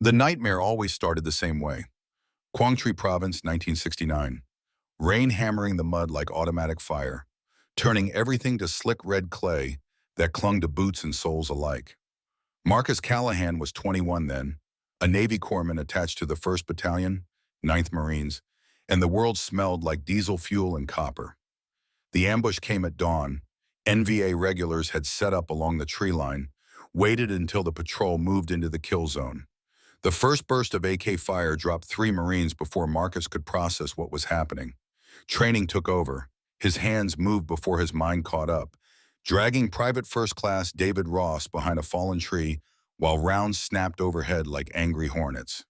The nightmare always started the same way. Quang Tri Province, 1969. Rain hammering the mud like automatic fire, turning everything to slick red clay that clung to boots and soles alike. Marcus Callahan was 21 then, a Navy corpsman attached to the 1st Battalion, 9th Marines, and the world smelled like diesel fuel and copper. The ambush came at dawn. NVA regulars had set up along the tree line, waited until the patrol moved into the kill zone. The first burst of AK fire dropped 3 Marines before Marcus could process what was happening. Training took over. His hands moved before his mind caught up, dragging Private First Class David Ross behind a fallen tree while rounds snapped overhead like angry hornets.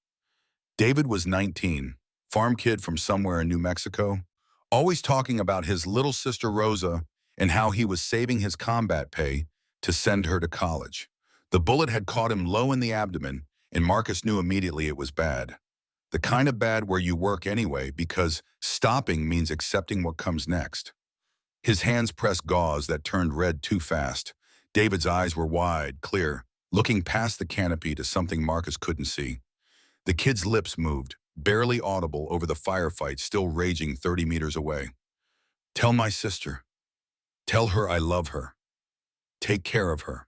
David was 19, farm kid from somewhere in New Mexico, always talking about his little sister Rosa and how he was saving his combat pay to send her to college. The bullet had caught him low in the abdomen, and Marcus knew immediately it was bad. The kind of bad where you work anyway because stopping means accepting what comes next. His hands pressed gauze that turned red too fast. David's eyes were wide, clear, looking past the canopy to something Marcus couldn't see. The kid's lips moved, barely audible over the firefight still raging 30 meters away. "Tell my sister. Tell her I love her. Take care of her."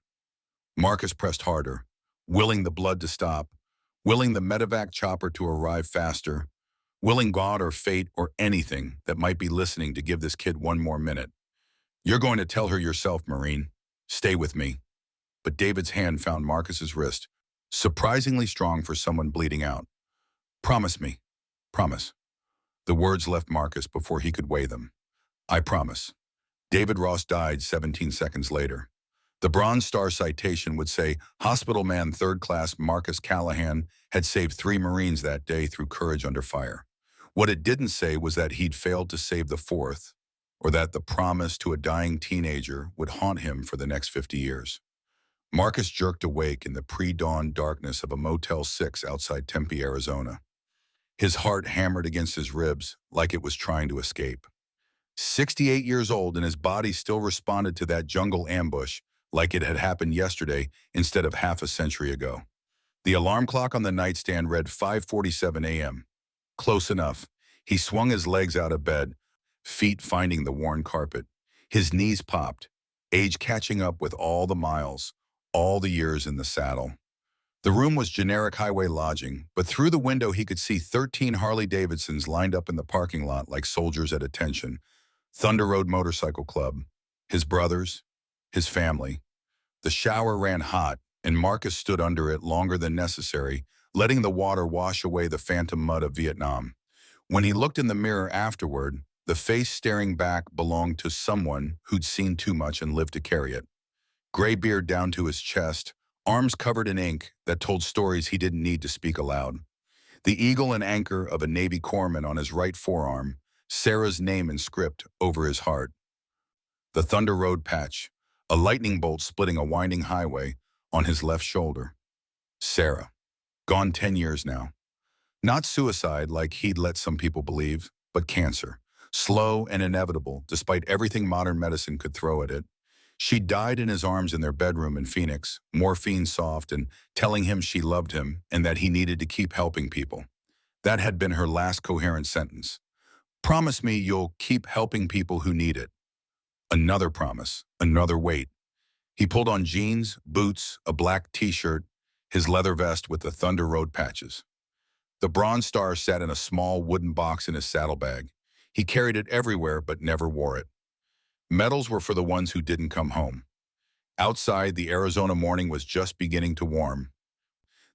Marcus pressed harder, willing the blood to stop, willing the medevac chopper to arrive faster, willing God or fate or anything that might be listening to give this kid one more minute. "You're going to tell her yourself, Marine. Stay with me." But David's hand found Marcus's wrist, surprisingly strong for someone bleeding out. "Promise me. Promise." The words left Marcus before he could weigh them. "I promise." David Ross died 17 seconds later. The Bronze Star citation would say Hospital Man 3rd Class Marcus Callahan had saved 3 Marines that day through courage under fire. What it didn't say was that he'd failed to save the 4th, or that the promise to a dying teenager would haunt him for the next 50 years. Marcus jerked awake in the pre-dawn darkness of a Motel 6 outside Tempe, Arizona. His heart hammered against his ribs like it was trying to escape. 68 years old, and his body still responded to that jungle ambush like it had happened yesterday instead of half a century ago. The alarm clock on the nightstand read 5:47 a.m. Close enough. He swung his legs out of bed, feet finding the worn carpet. His knees popped, age catching up with all the miles, all the years in the saddle. The room was generic highway lodging, but through the window he could see 13 Harley-Davidsons lined up in the parking lot like soldiers at attention. Thunder Road Motorcycle Club, his brothers, his family. The shower ran hot, and Marcus stood under it longer than necessary, letting the water wash away the phantom mud of Vietnam. When he looked in the mirror afterward, the face staring back belonged to someone who'd seen too much and lived to carry it. Gray beard down to his chest, arms covered in ink that told stories he didn't need to speak aloud. The eagle and anchor of a Navy corpsman on his right forearm, Sarah's name in script over his heart. The Thunder Road patch, a lightning bolt splitting a winding highway on his left shoulder. Sarah, gone 10 years now. Not suicide like he'd let some people believe, but cancer, slow and inevitable despite everything modern medicine could throw at it. She died in his arms in their bedroom in Phoenix, morphine soft and telling him she loved him and that he needed to keep helping people. That had been her last coherent sentence. "Promise me you'll keep helping people who need it." Another promise, another weight. He pulled on jeans, boots, a black t-shirt, his leather vest with the Thunder Road patches. The Bronze Star sat in a small wooden box in his saddlebag. He carried it everywhere but never wore it. Medals were for the ones who didn't come home. Outside, the Arizona morning was just beginning to warm.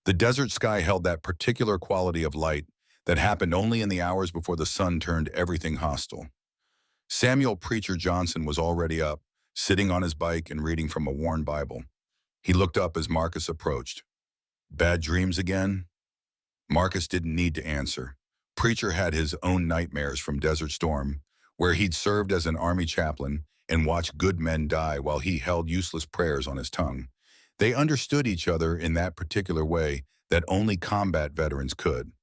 The desert sky held that particular quality of light that happened only in the hours before the sun turned everything hostile. Samuel Preacher Johnson was already up, sitting on his bike and reading from a worn Bible. He looked up as Marcus approached. "Bad dreams again?" Marcus didn't need to answer. Preacher had his own nightmares from Desert Storm, where he'd served as an army chaplain and watched good men die while he held useless prayers on his tongue. They understood each other in that particular way that only combat veterans could.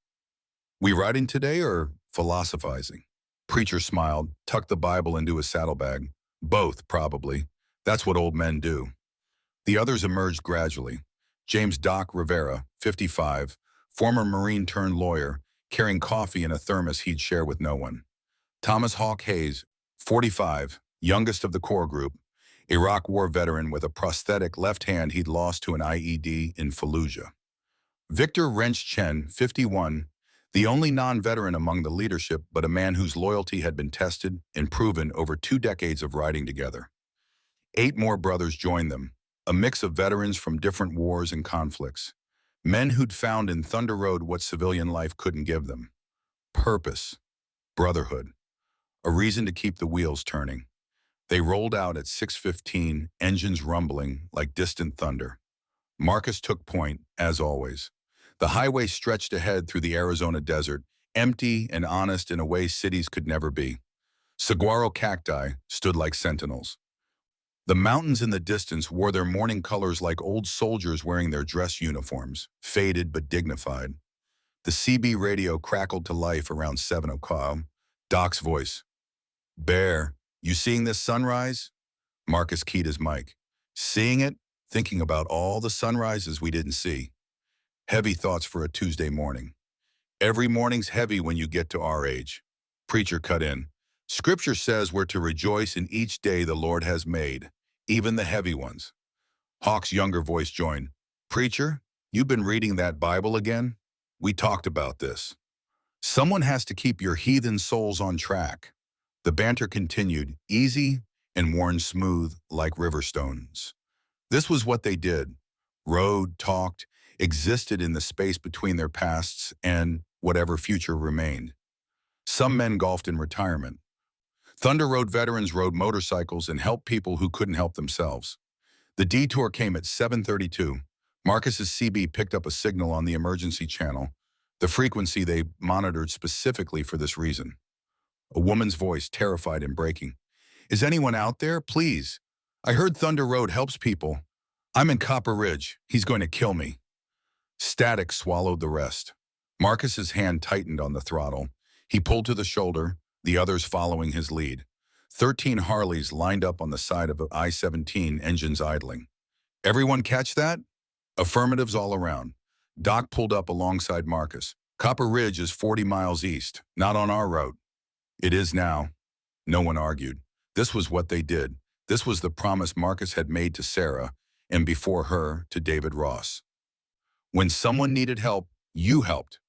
"We riding today or philosophizing?" Preacher smiled, tucked the Bible into his saddlebag. "Both, probably. That's what old men do." The others emerged gradually. James Doc Rivera, 55, former Marine turned lawyer, carrying coffee in a thermos he'd share with no one. Thomas Hawk Hayes, 45, youngest of the core group, Iraq War veteran with a prosthetic left hand he'd lost to an IED in Fallujah. Victor Wrench Chen, 51, the only non-veteran among the leadership but a man whose loyalty had been tested and proven over 2 decades of riding together. 8 more brothers joined them, a mix of veterans from different wars and conflicts. Men who'd found in Thunder Road what civilian life couldn't give them. Purpose, brotherhood, a reason to keep the wheels turning. They rolled out at 6:15, engines rumbling like distant thunder. Marcus took point, as always. The highway stretched ahead through the Arizona desert, empty and honest in a way cities could never be. Saguaro cacti stood like sentinels. The mountains in the distance wore their morning colors like old soldiers wearing their dress uniforms, faded but dignified. The CB radio crackled to life around 7 o'clock. Doc's voice. "Bear, you seeing this sunrise?" Marcus keyed his mic. "Seeing it? Thinking about all the sunrises we didn't see." Heavy thoughts for a Tuesday morning. Every morning's heavy when you get to our age. Preacher cut in. "Scripture says we're to rejoice in each day the Lord has made, even the heavy ones." Hawk's younger voice joined. "Preacher, you've been reading that Bible again? We talked about this. Someone has to keep your heathen souls on track." The banter continued, easy and worn smooth like river stones. This was what they did. Rode, talked, existed in the space between their pasts and whatever future remained. Some men golfed in retirement. Thunder Road veterans rode motorcycles and helped people who couldn't help themselves. The detour came at 7:32. Marcus's CB picked up a signal on the emergency channel, the frequency they monitored specifically for this reason. A woman's voice, terrified and breaking. "Is anyone out there? Please. I heard Thunder Road helps people. I'm in Copper Ridge. He's going to kill me." Static swallowed the rest. Marcus's hand tightened on the throttle. He pulled to the shoulder, the others following his lead. 13 Harleys lined up on the side of I-17, engines idling. "Everyone catch that?" Affirmatives all around. Doc pulled up alongside Marcus. "Copper Ridge is 40 miles east, not on our route." "It is now." No one argued. This was what they did. This was the promise Marcus had made to Sarah, and before her, to David Ross. When someone needed help, you helped.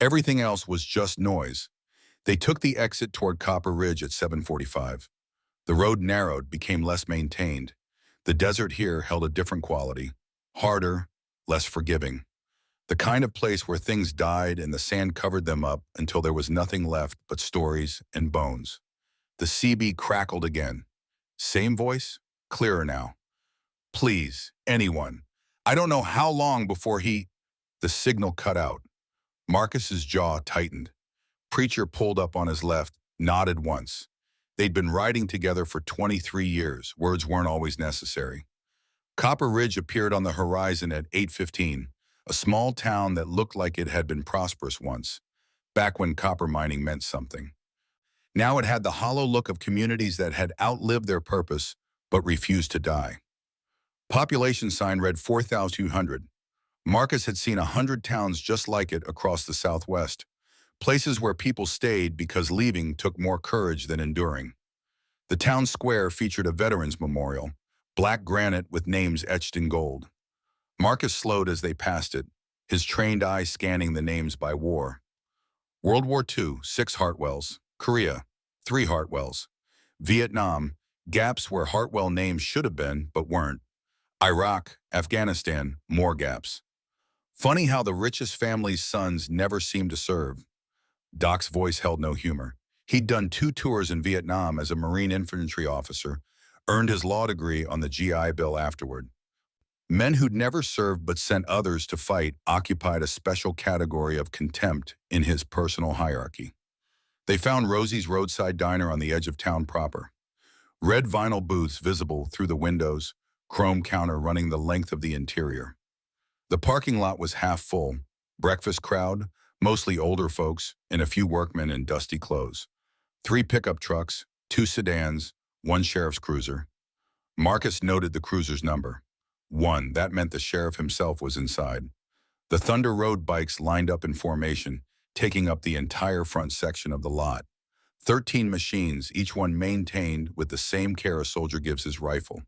Everything else was just noise. They took the exit toward Copper Ridge at 7:45. The road narrowed, became less maintained. The desert here held a different quality. Harder, less forgiving. The kind of place where things died and the sand covered them up until there was nothing left but stories and bones. The CB crackled again. Same voice, clearer now. "Please, anyone. I don't know how long before he—" The signal cut out. Marcus's jaw tightened. Preacher pulled up on his left, nodded once. They'd been riding together for 23 years. Words weren't always necessary. Copper Ridge appeared on the horizon at 8:15, a small town that looked like it had been prosperous once, back when copper mining meant something. Now it had the hollow look of communities that had outlived their purpose but refused to die. Population sign read 4,200. Marcus had seen 100 towns just like it across the Southwest, places where people stayed because leaving took more courage than enduring. The town square featured a veterans memorial, black granite with names etched in gold. Marcus slowed as they passed it, his trained eye scanning the names by war. World War II, 6 Hartwells. Korea, 3 Hartwells. Vietnam, gaps where Hartwell names should have been but weren't. Iraq, Afghanistan, more gaps. Funny how the richest family's sons never seemed to serve. Doc's voice held no humor. He'd done 2 tours in Vietnam as a Marine infantry officer, earned his law degree on the GI Bill afterward. Men who'd never served but sent others to fight occupied a special category of contempt in his personal hierarchy. They found Rosie's roadside diner on the edge of town proper. Red vinyl booths visible through the windows, chrome counter running the length of the interior. The parking lot was half full, breakfast crowd, mostly older folks, and a few workmen in dusty clothes. 3 pickup trucks, 2 sedans, 1 sheriff's cruiser. Marcus noted the cruiser's number. 1, that meant the sheriff himself was inside. The Thunder Road bikes lined up in formation, taking up the entire front section of the lot. 13 machines, each one maintained with the same care a soldier gives his rifle.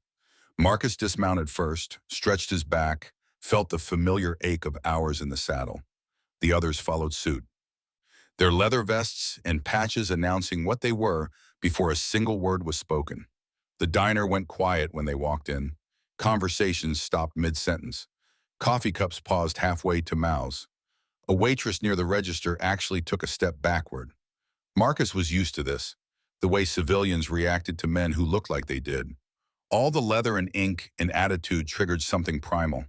Marcus dismounted first, stretched his back, felt the familiar ache of hours in the saddle. The others followed suit, their leather vests and patches announcing what they were before a single word was spoken. The diner went quiet when they walked in. Conversations stopped mid-sentence. Coffee cups paused halfway to mouths. A waitress near the register actually took a step backward. Marcus was used to this, the way civilians reacted to men who looked like they did. All the leather and ink and attitude triggered something primal,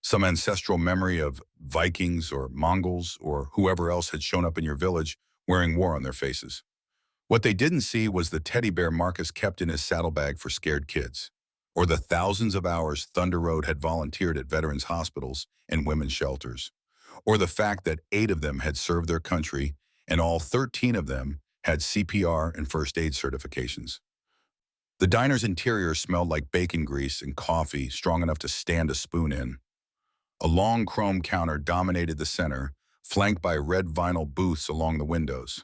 some ancestral memory of Vikings or Mongols or whoever else had shown up in your village wearing war on their faces. What they didn't see was the teddy bear Marcus kept in his saddlebag for scared kids, or the thousands of hours Thunder Road had volunteered at veterans' hospitals and women's shelters, or the fact that 8 of them had served their country and all 13 of them had CPR and first aid certifications. The diner's interior smelled like bacon grease and coffee strong enough to stand a spoon in. A long chrome counter dominated the center, flanked by red vinyl booths along the windows.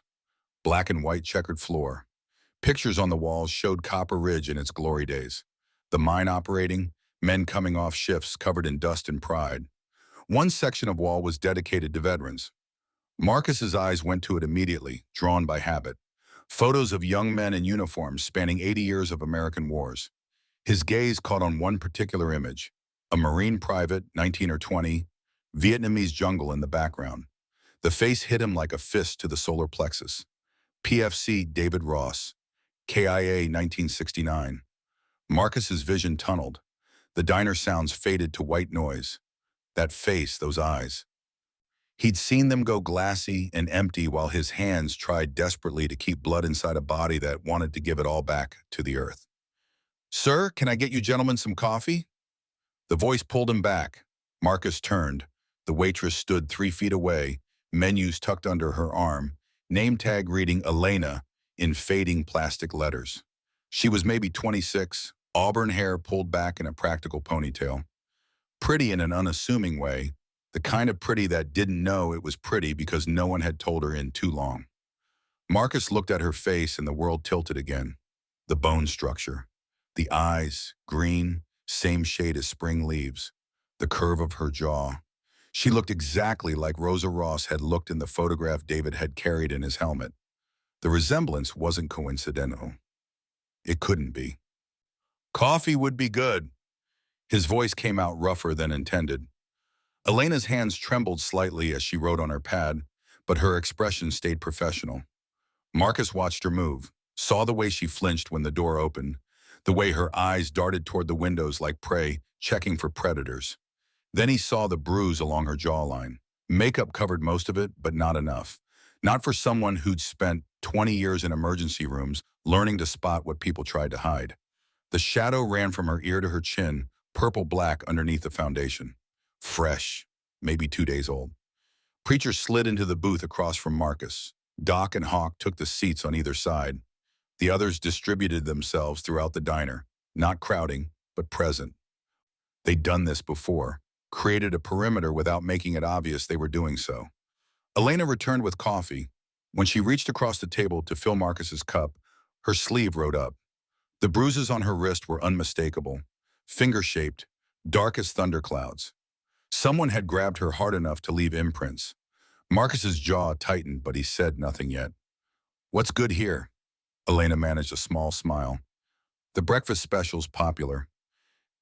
Black and white checkered floor. Pictures on the walls showed Copper Ridge in its glory days. The mine operating, men coming off shifts covered in dust and pride. One section of wall was dedicated to veterans. Marcus's eyes went to it immediately, drawn by habit. Photos of young men in uniforms spanning 80 years of American wars. His gaze caught on one particular image, a Marine private, 19 or 20, Vietnamese jungle in the background. The face hit him like a fist to the solar plexus. PFC David Ross, KIA 1969. Marcus's vision tunneled. The diner sounds faded to white noise. That face, those eyes. He'd seen them go glassy and empty while his hands tried desperately to keep blood inside a body that wanted to give it all back to the earth. "Sir, can I get you gentlemen some coffee?" The voice pulled him back. Marcus turned. The waitress stood 3 feet away, menus tucked under her arm, name tag reading Elena in fading plastic letters. She was maybe 26, auburn hair pulled back in a practical ponytail. Pretty in an unassuming way, the kind of pretty that didn't know it was pretty because no one had told her in too long. Marcus looked at her face and the world tilted again. The bone structure. The eyes, green, same shade as spring leaves. The curve of her jaw. She looked exactly like Rosa Ross had looked in the photograph David had carried in his helmet. The resemblance wasn't coincidental. It couldn't be. "Coffee would be good." His voice came out rougher than intended. Elena's hands trembled slightly as she wrote on her pad, but her expression stayed professional. Marcus watched her move, saw the way she flinched when the door opened, the way her eyes darted toward the windows like prey, checking for predators. Then he saw the bruise along her jawline. Makeup covered most of it, but not enough. Not for someone who'd spent 20 years in emergency rooms learning to spot what people tried to hide. The shadow ran from her ear to her chin, purple-black underneath the foundation. Fresh, maybe 2 days old. Preacher slid into the booth across from Marcus. Doc and Hawk took the seats on either side. The others distributed themselves throughout the diner, not crowding, but present. They'd done this before, created a perimeter without making it obvious they were doing so. Elena returned with coffee. When she reached across the table to fill Marcus's cup, her sleeve rode up. The bruises on her wrist were unmistakable, finger-shaped, dark as thunderclouds. Someone had grabbed her hard enough to leave imprints. Marcus's jaw tightened, but he said nothing yet. "What's good here?" Elena managed a small smile. "The breakfast special's popular.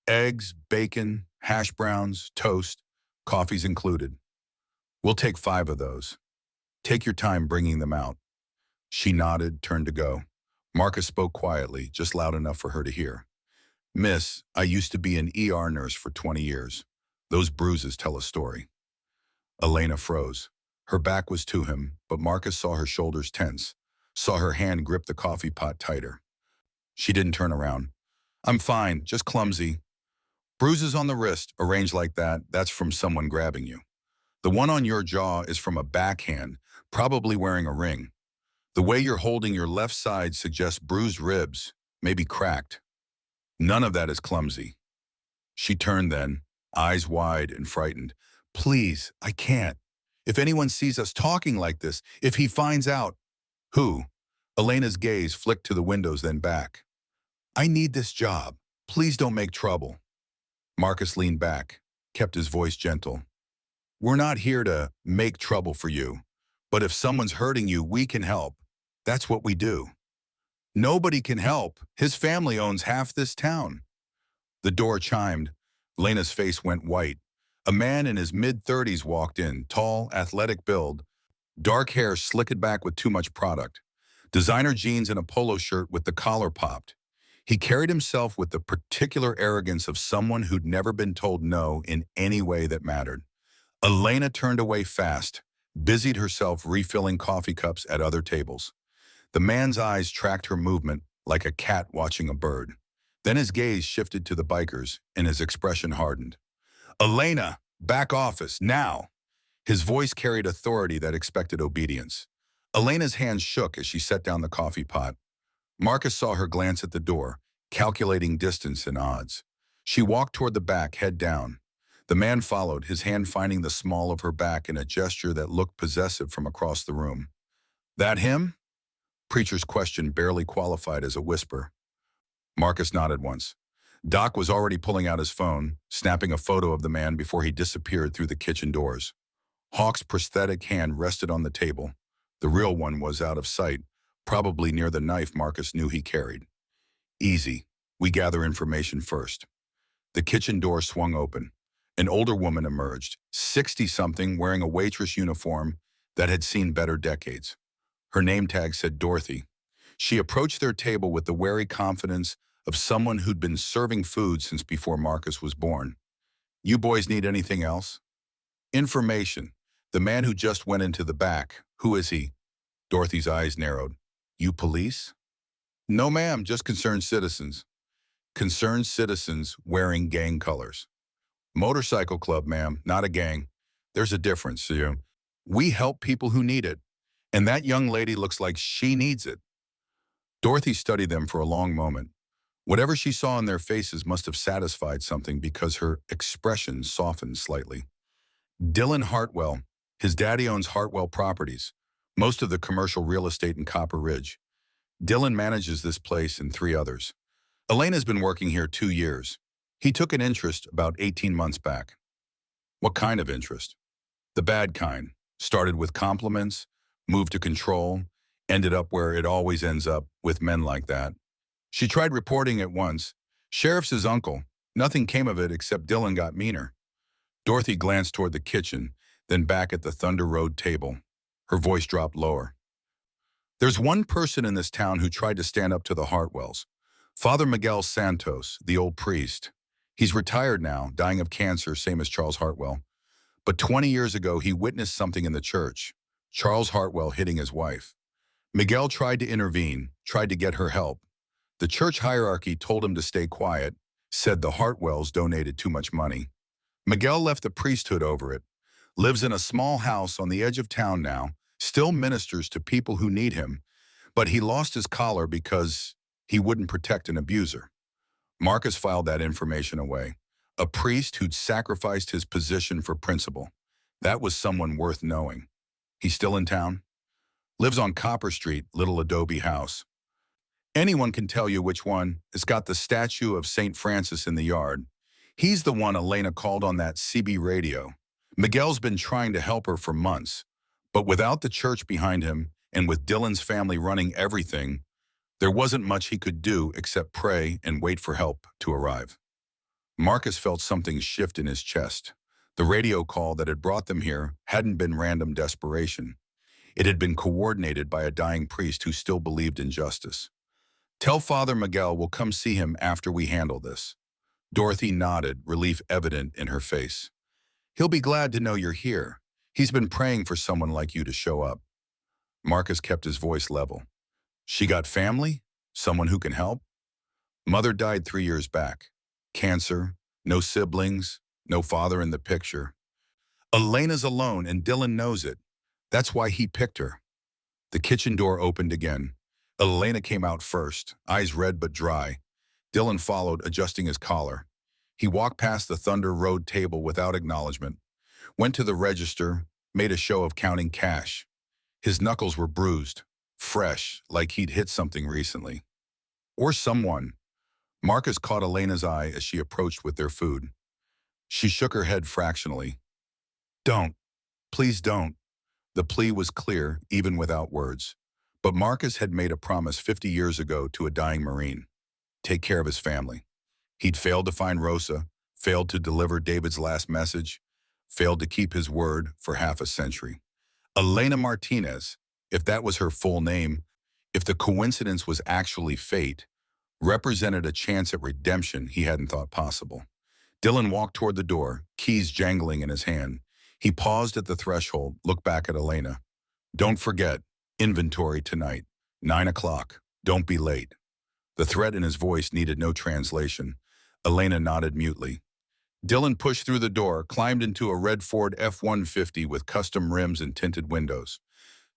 Eggs, bacon, hash browns, toast, coffee's included. We'll take 5 of those. Take your time bringing them out." She nodded, turned to go. Marcus spoke quietly, just loud enough for her to hear. "Miss, I used to be an ER nurse for 20 years. Those bruises tell a story." Elena froze. Her back was to him, but Marcus saw her shoulders tense, saw her hand grip the coffee pot tighter. She didn't turn around. "I'm fine, just clumsy. Bruises on the wrist, arranged like that, that's from someone grabbing you. The one on your jaw is from a backhand, probably wearing a ring. The way you're holding your left side suggests bruised ribs, maybe cracked. None of that is clumsy." She turned then, eyes wide and frightened. Please, I can't. If anyone sees us talking like this, if he finds out. Who? Elena's gaze flicked to the windows, then back. I need this job. Please don't make trouble. Marcus leaned back, kept his voice gentle. We're not here to make trouble for you, but if someone's hurting you, we can help. That's what we do. Nobody can help. His family owns half this town. The door chimed. Lena's face went white. A man in his mid-30s walked in, tall, athletic build, dark hair slicked back with too much product, designer jeans and a polo shirt with the collar popped. He carried himself with the particular arrogance of someone who'd never been told no in any way that mattered. Elena turned away fast, busied herself refilling coffee cups at other tables. The man's eyes tracked her movement like a cat watching a bird. Then his gaze shifted to the bikers, and his expression hardened. Elena, back office, now! His voice carried authority that expected obedience. Elena's hands shook as she set down the coffee pot. Marcus saw her glance at the door, calculating distance and odds. She walked toward the back, head down. The man followed, his hand finding the small of her back in a gesture that looked possessive from across the room. That him? Preacher's question barely qualified as a whisper. Marcus nodded once. Doc was already pulling out his phone, snapping a photo of the man before he disappeared through the kitchen doors. Hawk's prosthetic hand rested on the table. The real one was out of sight, probably near the knife Marcus knew he carried. Easy. We gather information first. The kitchen door swung open. An older woman emerged, 60-something, wearing a waitress uniform that had seen better decades. Her name tag said Dorothy. She approached their table with the wary confidence of someone who'd been serving food since before Marcus was born. You boys need anything else? Information. The man who just went into the back. Who is he? Dorothy's eyes narrowed. You police? No, ma'am, just concerned citizens. Concerned citizens wearing gang colors. Motorcycle club, ma'am, not a gang. There's a difference, you. We help people who need it. And that young lady looks like she needs it. Dorothy studied them for a long moment. Whatever she saw in their faces must have satisfied something because her expression softened slightly. Dylan Hartwell. His daddy owns Hartwell Properties, most of the commercial real estate in Copper Ridge. Dylan manages this place and 3 others. Elena's been working here 2 years. He took an interest about 18 months back. What kind of interest? The bad kind. Started with compliments, moved to control, ended up where it always ends up with men like that. She tried reporting it once. Sheriff's his uncle. Nothing came of it except Dylan got meaner. Dorothy glanced toward the kitchen, then back at the Thunder Road table. Her voice dropped lower. There's one person in this town who tried to stand up to the Hartwells. Father Miguel Santos, the old priest. He's retired now, dying of cancer, same as Charles Hartwell. But 20 years ago, he witnessed something in the church. Charles Hartwell hitting his wife. Miguel tried to intervene, tried to get her help. The church hierarchy told him to stay quiet, said the Hartwells donated too much money. Miguel left the priesthood over it, lives in a small house on the edge of town now, still ministers to people who need him, but he lost his collar because he wouldn't protect an abuser. Marcus filed that information away. A priest who'd sacrificed his position for principle. That was someone worth knowing. He's still in town? Lives on Copper Street, little adobe house. Anyone can tell you which one. It's got the statue of St. Francis in the yard. He's the one Elena called on that CB radio. Miguel's been trying to help her for months, but without the church behind him and with Dylan's family running everything, there wasn't much he could do except pray and wait for help to arrive. Marcus felt something shift in his chest. The radio call that had brought them here hadn't been random desperation. It had been coordinated by a dying priest who still believed in justice. Tell Father Miguel we'll come see him after we handle this. Dorothy nodded, relief evident in her face. He'll be glad to know you're here. He's been praying for someone like you to show up. Marcus kept his voice level. She got family? Someone who can help? Mother died 3 years back. Cancer, no siblings, no father in the picture. Elena's alone and Dylan knows it. That's why he picked her. The kitchen door opened again. Elena came out first, eyes red but dry. Dylan followed, adjusting his collar. He walked past the Thunder Road table without acknowledgement. Went to the register, made a show of counting cash. His knuckles were bruised, fresh, like he'd hit something recently. Or someone. Marcus caught Elena's eye as she approached with their food. She shook her head fractionally. Don't. Please don't. The plea was clear, even without words. But Marcus had made a promise 50 years ago to a dying Marine. Take care of his family. He'd failed to find Rosa, failed to deliver David's last message, failed to keep his word for half a century. Elena Martinez, if that was her full name, if the coincidence was actually fate, represented a chance at redemption he hadn't thought possible. Dylan walked toward the door, keys jangling in his hand. He paused at the threshold, looked back at Elena. Don't forget, inventory tonight, 9 o'clock. Don't be late. The threat in his voice needed no translation. Elena nodded mutely. Dylan pushed through the door, climbed into a red Ford F-150 with custom rims and tinted windows.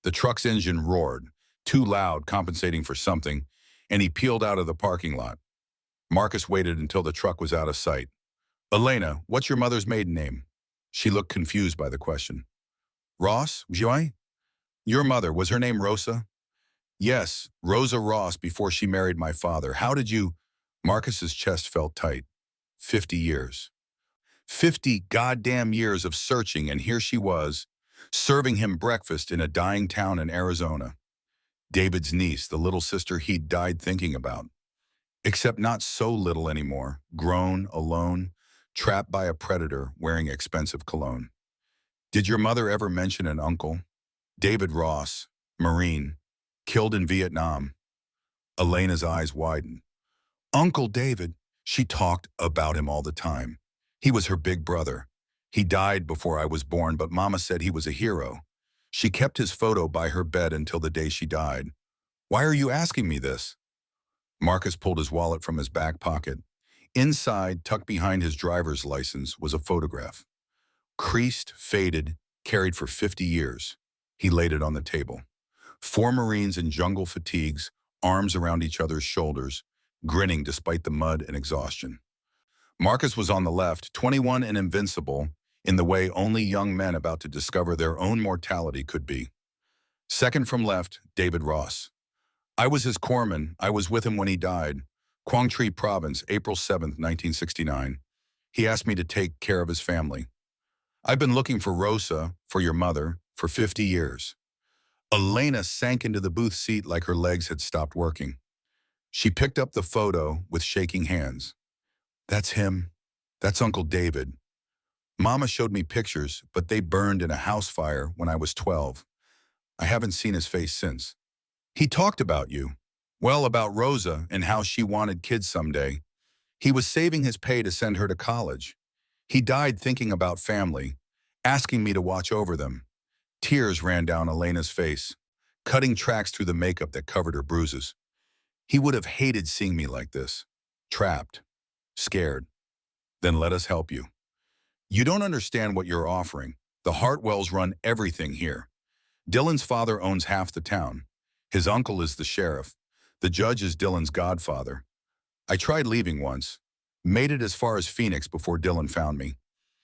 The truck's engine roared, too loud, compensating for something, and he peeled out of the parking lot. Marcus waited until the truck was out of sight. Elena, what's your mother's maiden name? She looked confused by the question. Ross, Joy? Your mother, was her name Rosa? Yes, Rosa Ross before she married my father. How did you? Marcus's chest felt tight. 50 years. 50 goddamn years of searching, and here she was, serving him breakfast in a dying town in Arizona. David's niece, the little sister he'd died thinking about. Except not so little anymore, grown, alone, trapped by a predator wearing expensive cologne. Did your mother ever mention an uncle? David Ross, Marine, killed in Vietnam. Elena's eyes widened. Uncle David, she talked about him all the time. He was her big brother. He died before I was born, but Mama said he was a hero. She kept his photo by her bed until the day she died. Why are you asking me this? Marcus pulled his wallet from his back pocket. Inside, tucked behind his driver's license, was a photograph. Creased, faded, carried for 50 years. He laid it on the table. 4 Marines in jungle fatigues, arms around each other's shoulders, grinning despite the mud and exhaustion. Marcus was on the left, 21 and invincible, in the way only young men about to discover their own mortality could be. Second from left, David Ross. I was his corpsman. I was with him when he died. Quang Tri Province, April 7th, 1969. He asked me to take care of his family. I've been looking for Rosa, for your mother, for 50 years. Elena sank into the booth seat like her legs had stopped working. She picked up the photo with shaking hands. That's him. That's Uncle David. Mama showed me pictures, but they burned in a house fire when I was 12. I haven't seen his face since. He talked about you. Well, about Rosa and how she wanted kids someday. He was saving his pay to send her to college. He died thinking about family, asking me to watch over them. Tears ran down Elena's face, cutting tracks through the makeup that covered her bruises. He would have hated seeing me like this, trapped, scared. Then let us help you. You don't understand what you're offering. The Hartwells run everything here. Dylan's father owns half the town. His uncle is the sheriff. The judge is Dylan's godfather. I tried leaving once, made it as far as Phoenix before Dylan found me.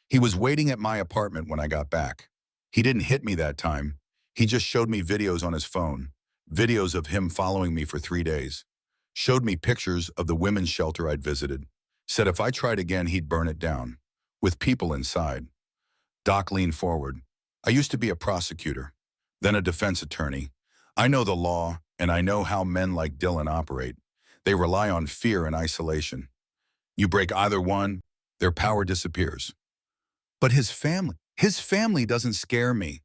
He was waiting at my apartment when I got back. He didn't hit me that time. He just showed me videos on his phone, videos of him following me for 3 days. Showed me pictures of the women's shelter I'd visited. Said if I tried again, he'd burn it down, with people inside. Doc leaned forward. I used to be a prosecutor, then a defense attorney. I know the law, and I know how men like Dylan operate. They rely on fear and isolation. You break either one, their power disappears. But his family doesn't scare me.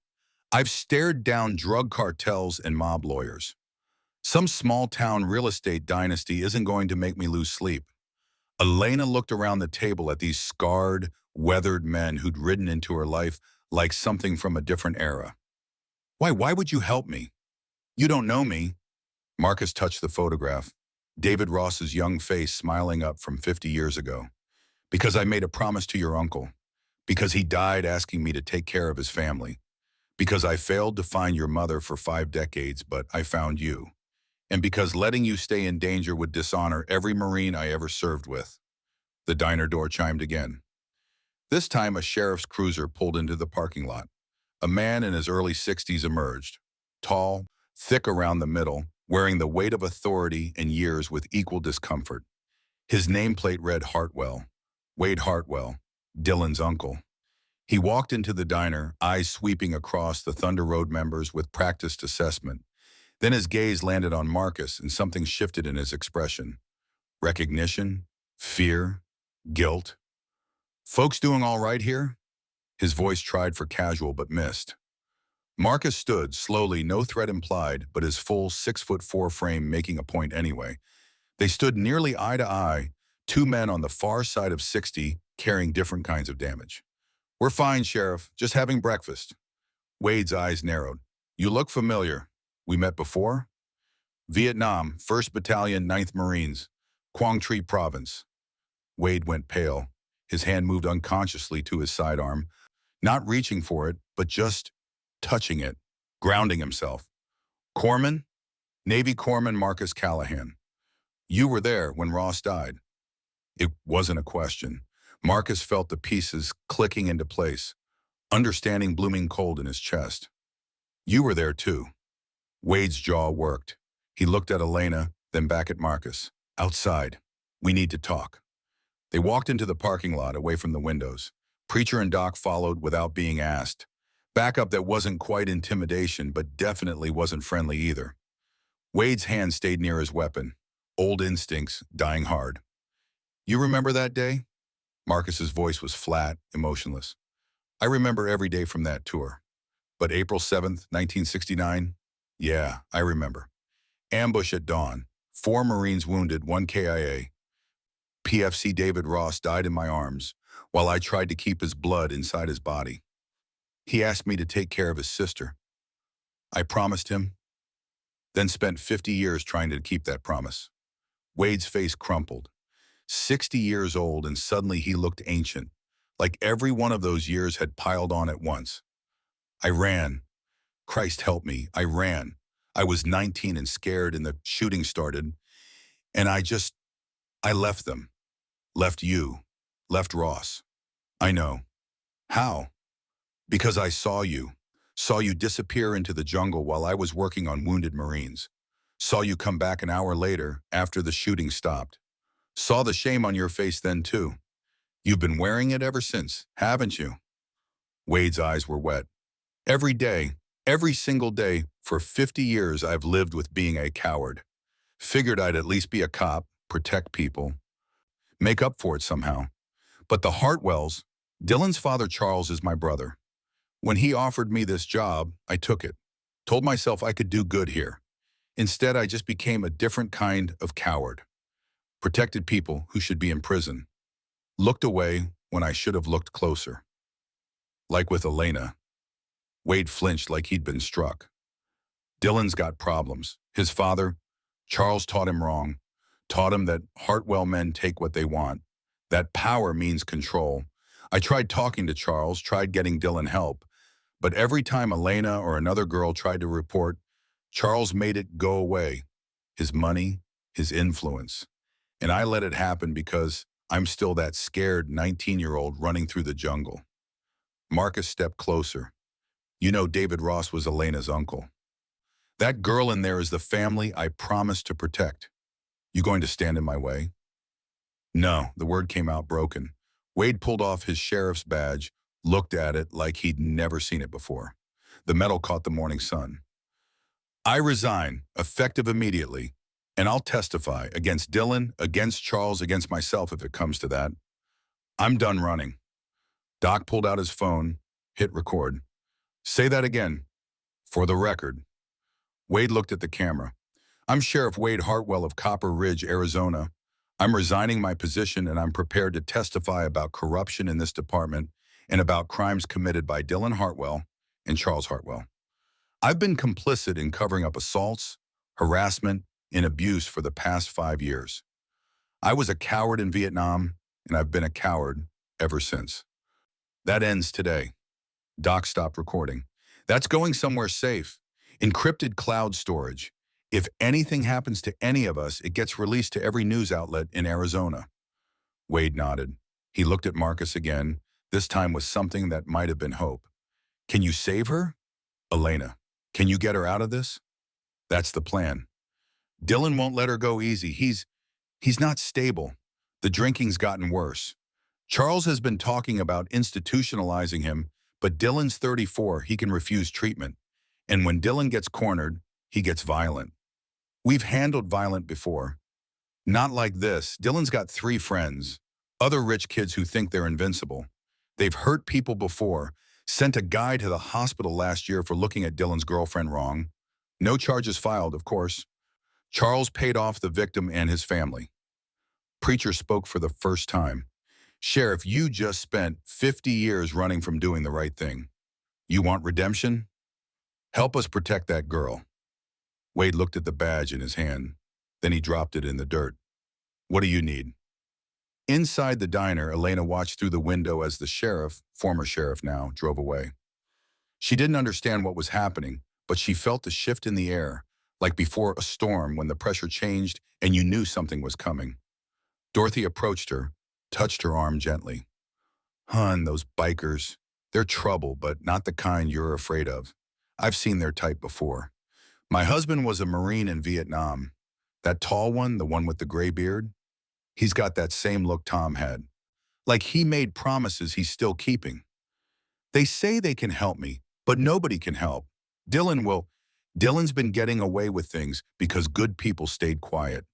I've stared down drug cartels and mob lawyers. Some small-town real estate dynasty isn't going to make me lose sleep. Elena looked around the table at these scarred, weathered men who'd ridden into her life like something from a different era. Why would you help me? You don't know me. Marcus touched the photograph, David Ross's young face smiling up from 50 years ago. Because I made a promise to your uncle. Because he died asking me to take care of his family. Because I failed to find your mother for 5 decades, but I found you. And because letting you stay in danger would dishonor every Marine I ever served with. The diner door chimed again. This time, a sheriff's cruiser pulled into the parking lot. A man in his early 60s emerged, tall, thick around the middle, wearing the weight of authority and years with equal discomfort. His nameplate read Hartwell, Wade Hartwell, Dylan's uncle. He walked into the diner, eyes sweeping across the Thunder Road members with practiced assessment. Then his gaze landed on Marcus and something shifted in his expression. Recognition, fear, guilt. "Folks doing all right here?" His voice tried for casual but missed. Marcus stood, slowly, no threat implied, but his full 6'4" frame making a point anyway. They stood nearly eye to eye, two men on the far side of 60, carrying different kinds of damage. "We're fine, Sheriff, just having breakfast." Wade's eyes narrowed. "You look familiar. We met before?" "Vietnam, 1st Battalion, 9th Marines, Quang Tri Province." Wade went pale. His hand moved unconsciously to his sidearm, not reaching for it, but just touching it, grounding himself. "Corpsman?" "Navy Corpsman Marcus Callahan." "You were there when Ross died." It wasn't a question. Marcus felt the pieces clicking into place, understanding blooming cold in his chest. "You were there too." Wade's jaw worked. He looked at Elena, then back at Marcus. "Outside. We need to talk." They walked into the parking lot away from the windows. Preacher and Doc followed without being asked. Backup that wasn't quite intimidation, but definitely wasn't friendly either. Wade's hand stayed near his weapon. Old instincts dying hard. "You remember that day?" Marcus's voice was flat, emotionless. "I remember every day from that tour. But April 7th, 1969? Yeah, I remember. Ambush at dawn. 4 Marines wounded, 1 KIA. PFC David Ross died in my arms while I tried to keep his blood inside his body. He asked me to take care of his sister. I promised him, then spent 50 years trying to keep that promise." Wade's face crumpled. 60 years old, and suddenly he looked ancient, like every one of those years had piled on at once. "I ran. Christ help me, I ran. I was 19 and scared, and the shooting started, and I left them. Left you. Left Ross. I know. How? Because I saw you. Saw you disappear into the jungle while I was working on wounded Marines. Saw you come back an hour later after the shooting stopped. Saw the shame on your face then too. You've been wearing it ever since, haven't you?" Wade's eyes were wet. "Every day, every single day, for 50 years I've lived with being a coward. Figured I'd at least be a cop, protect people, make up for it somehow. But the Hartwells, Dylan's father Charles is my brother. When he offered me this job, I took it. Told myself I could do good here. Instead, I just became a different kind of coward. Protected people who should be in prison. Looked away when I should have looked closer." Like with Elena. Wade flinched like he'd been struck. "Dylan's got problems. His father, Charles, taught him wrong. Taught him that Hartwell men take what they want. That power means control. I tried talking to Charles, tried getting Dylan help. But every time Elena or another girl tried to report, Charles made it go away. His money, his influence. And I let it happen because I'm still that scared 19-year-old running through the jungle." Marcus stepped closer. "You know David Ross was Elena's uncle. That girl in there is the family I promised to protect. You going to stand in my way?" "No," the word came out broken. Wade pulled off his sheriff's badge, looked at it like he'd never seen it before. The metal caught the morning sun. "I resign, effective immediately, and I'll testify against Dylan, against Charles, against myself if it comes to that. I'm done running." Doc pulled out his phone, hit record. "Say that again. For the record." Wade looked at the camera. "I'm Sheriff Wade Hartwell of Copper Ridge, Arizona. I'm resigning my position and I'm prepared to testify about corruption in this department and about crimes committed by Dylan Hartwell and Charles Hartwell. I've been complicit in covering up assaults, harassment, and abuse for the past 5 years. I was a coward in Vietnam, and I've been a coward ever since. That ends today." Doc stopped recording. "That's going somewhere safe. Encrypted cloud storage. If anything happens to any of us, it gets released to every news outlet in Arizona." Wade nodded. He looked at Marcus again, this time with something that might have been hope. Can you save her? Elena, can you get her out of this? That's the plan. Dylan won't let her go easy. He's not stable. The drinking's gotten worse. Charles has been talking about institutionalizing him, but Dylan's 34, he can refuse treatment. And when Dylan gets cornered, he gets violent. We've handled violent before. Not like this. Dylan's got 3 friends, other rich kids who think they're invincible. They've hurt people before, sent a guy to the hospital last year for looking at Dylan's girlfriend wrong. No charges filed, of course. Charles paid off the victim and his family. Preacher spoke for the first time. Sheriff, you just spent 50 years running from doing the right thing. You want redemption? Help us protect that girl. Wade looked at the badge in his hand. Then he dropped it in the dirt. What do you need? Inside the diner, Elena watched through the window as the sheriff, former sheriff now, drove away. She didn't understand what was happening, but she felt a shift in the air, like before a storm when the pressure changed and you knew something was coming. Dorothy approached her, touched her arm gently. Hun, those bikers, they're trouble, but not the kind you're afraid of. I've seen their type before. My husband was a Marine in Vietnam. That tall one, the one with the gray beard, he's got that same look Tom had. Like he made promises he's still keeping. They say they can help me, but nobody can help. Dylan's been getting away with things because good people stayed quiet.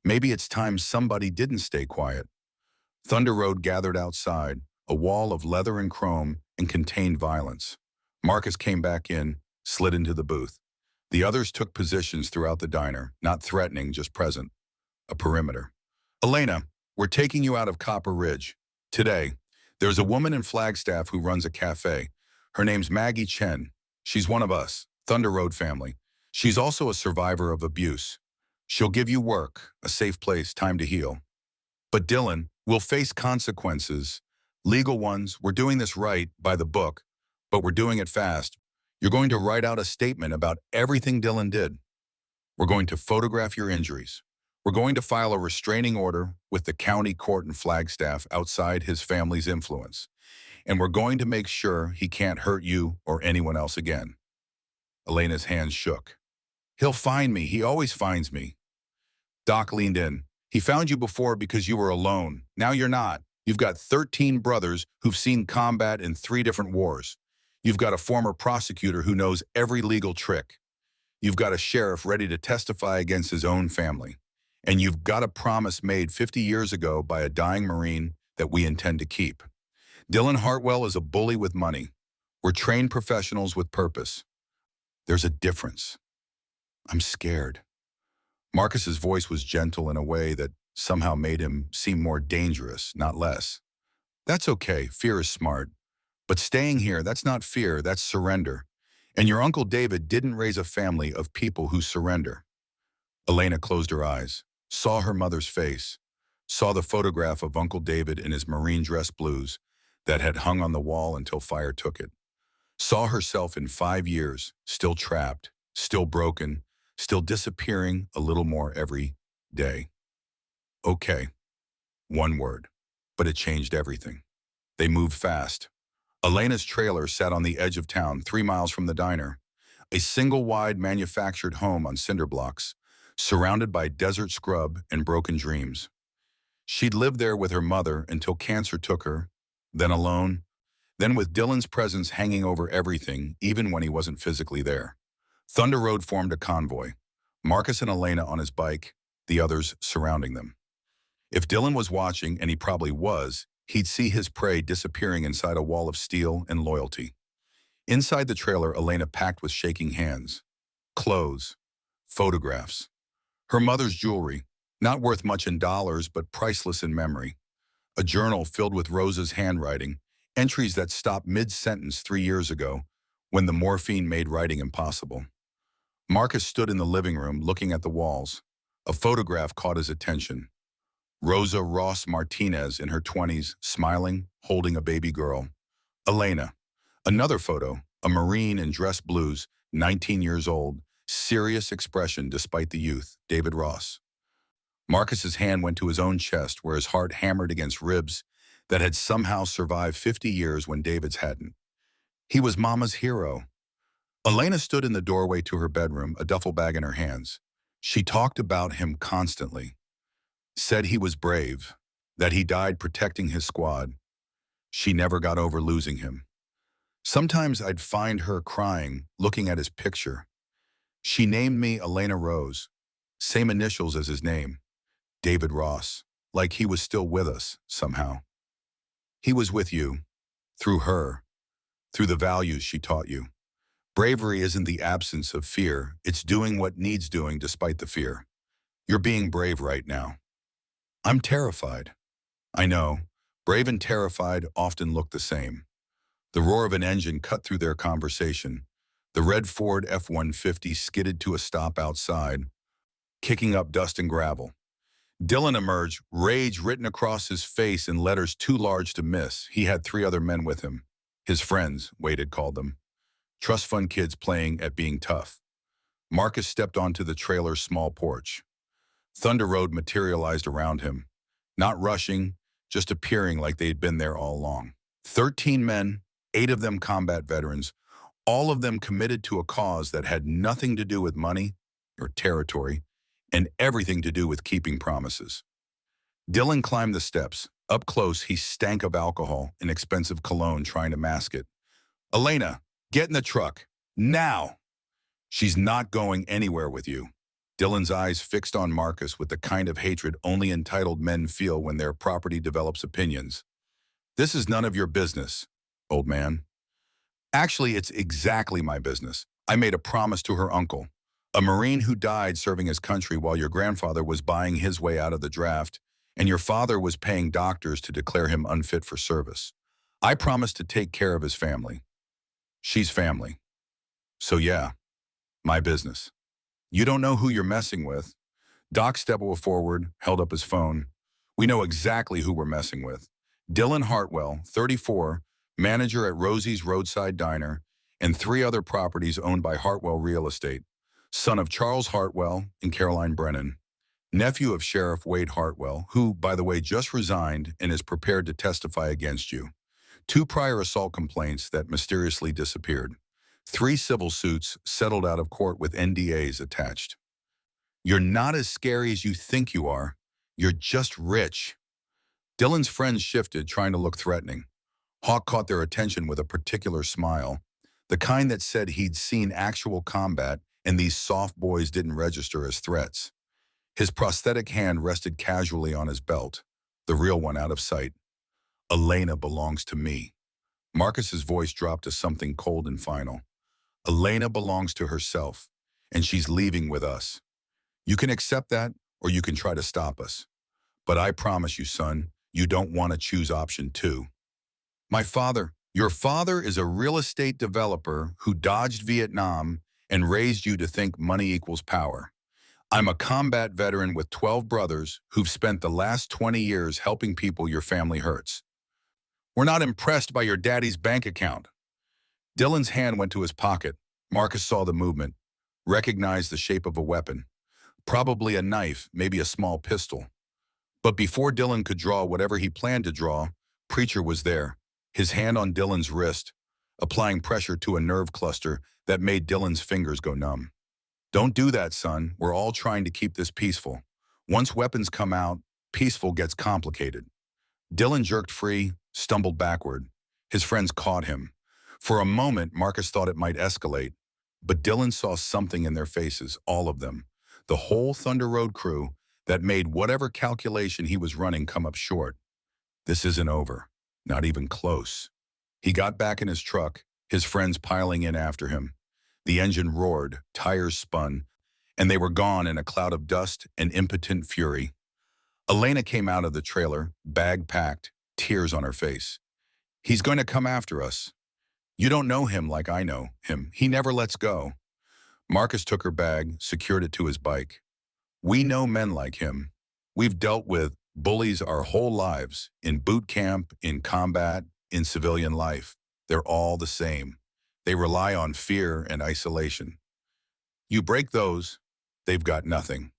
Maybe it's time somebody didn't stay quiet. Thunder Road gathered outside, a wall of leather and chrome, and contained violence. Marcus came back in, slid into the booth. The others took positions throughout the diner, not threatening, just present. A perimeter. Elena, we're taking you out of Copper Ridge. Today, there's a woman in Flagstaff who runs a cafe. Her name's Maggie Chen. She's one of us, Thunder Road family. She's also a survivor of abuse. She'll give you work, a safe place, time to heal. But Dylan will face consequences, legal ones. We're doing this right, by the book, but we're doing it fast. You're going to write out a statement about everything Dylan did. We're going to photograph your injuries. We're going to file a restraining order with the county court in Flagstaff outside his family's influence. And we're going to make sure he can't hurt you or anyone else again. Elena's hands shook. He'll find me. He always finds me. Doc leaned in. He found you before because you were alone. Now you're not. You've got 13 brothers who've seen combat in 3 different wars. You've got a former prosecutor who knows every legal trick. You've got a sheriff ready to testify against his own family. And you've got a promise made 50 years ago by a dying Marine that we intend to keep. Dylan Hartwell is a bully with money. We're trained professionals with purpose. There's a difference. I'm scared. Marcus's voice was gentle in a way that somehow made him seem more dangerous, not less. That's okay, fear is smart. But staying here, that's not fear, that's surrender. And your Uncle David didn't raise a family of people who surrender. Elena closed her eyes, saw her mother's face, saw the photograph of Uncle David in his Marine dress blues that had hung on the wall until fire took it. Saw herself in 5 years, still trapped, still broken, still disappearing a little more every day. Okay, one word, but it changed everything. They moved fast. Elena's trailer sat on the edge of town, 3 miles from the diner. A single-wide manufactured home on cinder blocks, surrounded by desert scrub and broken dreams. She'd lived there with her mother until cancer took her, then alone, then with Dylan's presence hanging over everything, even when he wasn't physically there. Thunder Road formed a convoy, Marcus and Elena on his bike, the others surrounding them. If Dylan was watching, and he probably was, he'd see his prey disappearing inside a wall of steel and loyalty. Inside the trailer, Elena packed with shaking hands. Clothes, photographs. Her mother's jewelry, not worth much in dollars, but priceless in memory. A journal filled with Rosa's handwriting, entries that stopped mid-sentence 3 years ago, when the morphine made writing impossible. Marcus stood in the living room looking at the walls. A photograph caught his attention. Rosa Ross Martinez in her 20s, smiling, holding a baby girl. Elena. Another photo, a Marine in dress blues, 19 years old, serious expression despite the youth, David Ross. Marcus's hand went to his own chest where his heart hammered against ribs that had somehow survived 50 years when David's hadn't. He was Mama's hero. Elena stood in the doorway to her bedroom, a duffel bag in her hands. She talked about him constantly, said he was brave, that he died protecting his squad. She never got over losing him. Sometimes I'd find her crying, looking at his picture. She named me Elena Rose, same initials as his name, David Ross, like he was still with us somehow. He was with you, through her, through the values she taught you. Bravery isn't the absence of fear, it's doing what needs doing despite the fear. You're being brave right now. I'm terrified. I know, brave and terrified often look the same. The roar of an engine cut through their conversation. The red Ford F-150 skidded to a stop outside, kicking up dust and gravel. Dylan emerged, rage written across his face in letters too large to miss. He had 3 other men with him. His friends, Wade had called them. Trust fund kids playing at being tough. Marcus stepped onto the trailer's small porch. Thunder Road materialized around him, not rushing, just appearing like they'd been there all along. 13 men, 8 of them combat veterans, all of them committed to a cause that had nothing to do with money or territory, and everything to do with keeping promises. Dylan climbed the steps. Up close, he stank of alcohol and expensive cologne trying to mask it. Elena, get in the truck. Now! She's not going anywhere with you. Dylan's eyes fixed on Marcus with the kind of hatred only entitled men feel when their property develops opinions. This is none of your business, old man. Actually, it's exactly my business. I made a promise to her uncle, a Marine who died serving his country while your grandfather was buying his way out of the draft, and your father was paying doctors to declare him unfit for service. I promised to take care of his family. She's family. So yeah, my business. You don't know who you're messing with. Doc stepped forward, held up his phone. We know exactly who we're messing with. Dylan Hartwell, 34, manager at Rosie's Roadside Diner, and 3 other properties owned by Hartwell Real Estate, son of Charles Hartwell and Caroline Brennan, nephew of Sheriff Wade Hartwell, who, by the way, just resigned and is prepared to testify against you. 2 prior assault complaints that mysteriously disappeared. 3 civil suits settled out of court with NDAs attached. You're not as scary as you think you are. You're just rich. Dylan's friends shifted, trying to look threatening. Hawk caught their attention with a particular smile, the kind that said he'd seen actual combat and these soft boys didn't register as threats. His prosthetic hand rested casually on his belt, the real one out of sight. Elena belongs to me. Marcus's voice dropped to something cold and final. Elena belongs to herself, and she's leaving with us. You can accept that, or you can try to stop us. But I promise you, son, you don't want to choose option 2. Your father is a real estate developer who dodged Vietnam and raised you to think money equals power. I'm a combat veteran with 12 brothers who've spent the last 20 years helping people your family hurts. We're not impressed by your daddy's bank account. Dylan's hand went to his pocket. Marcus saw the movement, recognized the shape of a weapon. Probably a knife, maybe a small pistol. But before Dylan could draw whatever he planned to draw, Preacher was there, his hand on Dylan's wrist, applying pressure to a nerve cluster that made Dylan's fingers go numb. Don't do that, son. We're all trying to keep this peaceful. Once weapons come out, peaceful gets complicated. Dylan jerked free, stumbled backward. His friends caught him. For a moment, Marcus thought it might escalate, but Dylan saw something in their faces, all of them, the whole Thunder Road crew, that made whatever calculation he was running come up short. This isn't over, not even close. He got back in his truck, his friends piling in after him. The engine roared, tires spun, and they were gone in a cloud of dust and impotent fury. Elena came out of the trailer, bag packed, tears on her face. He's going to come after us. You don't know him like I know him. He never lets go. Marcus took her bag, secured it to his bike. We know men like him. We've dealt with bullies our whole lives, in boot camp, in combat, in civilian life. They're all the same. They rely on fear and isolation. You break those, they've got nothing.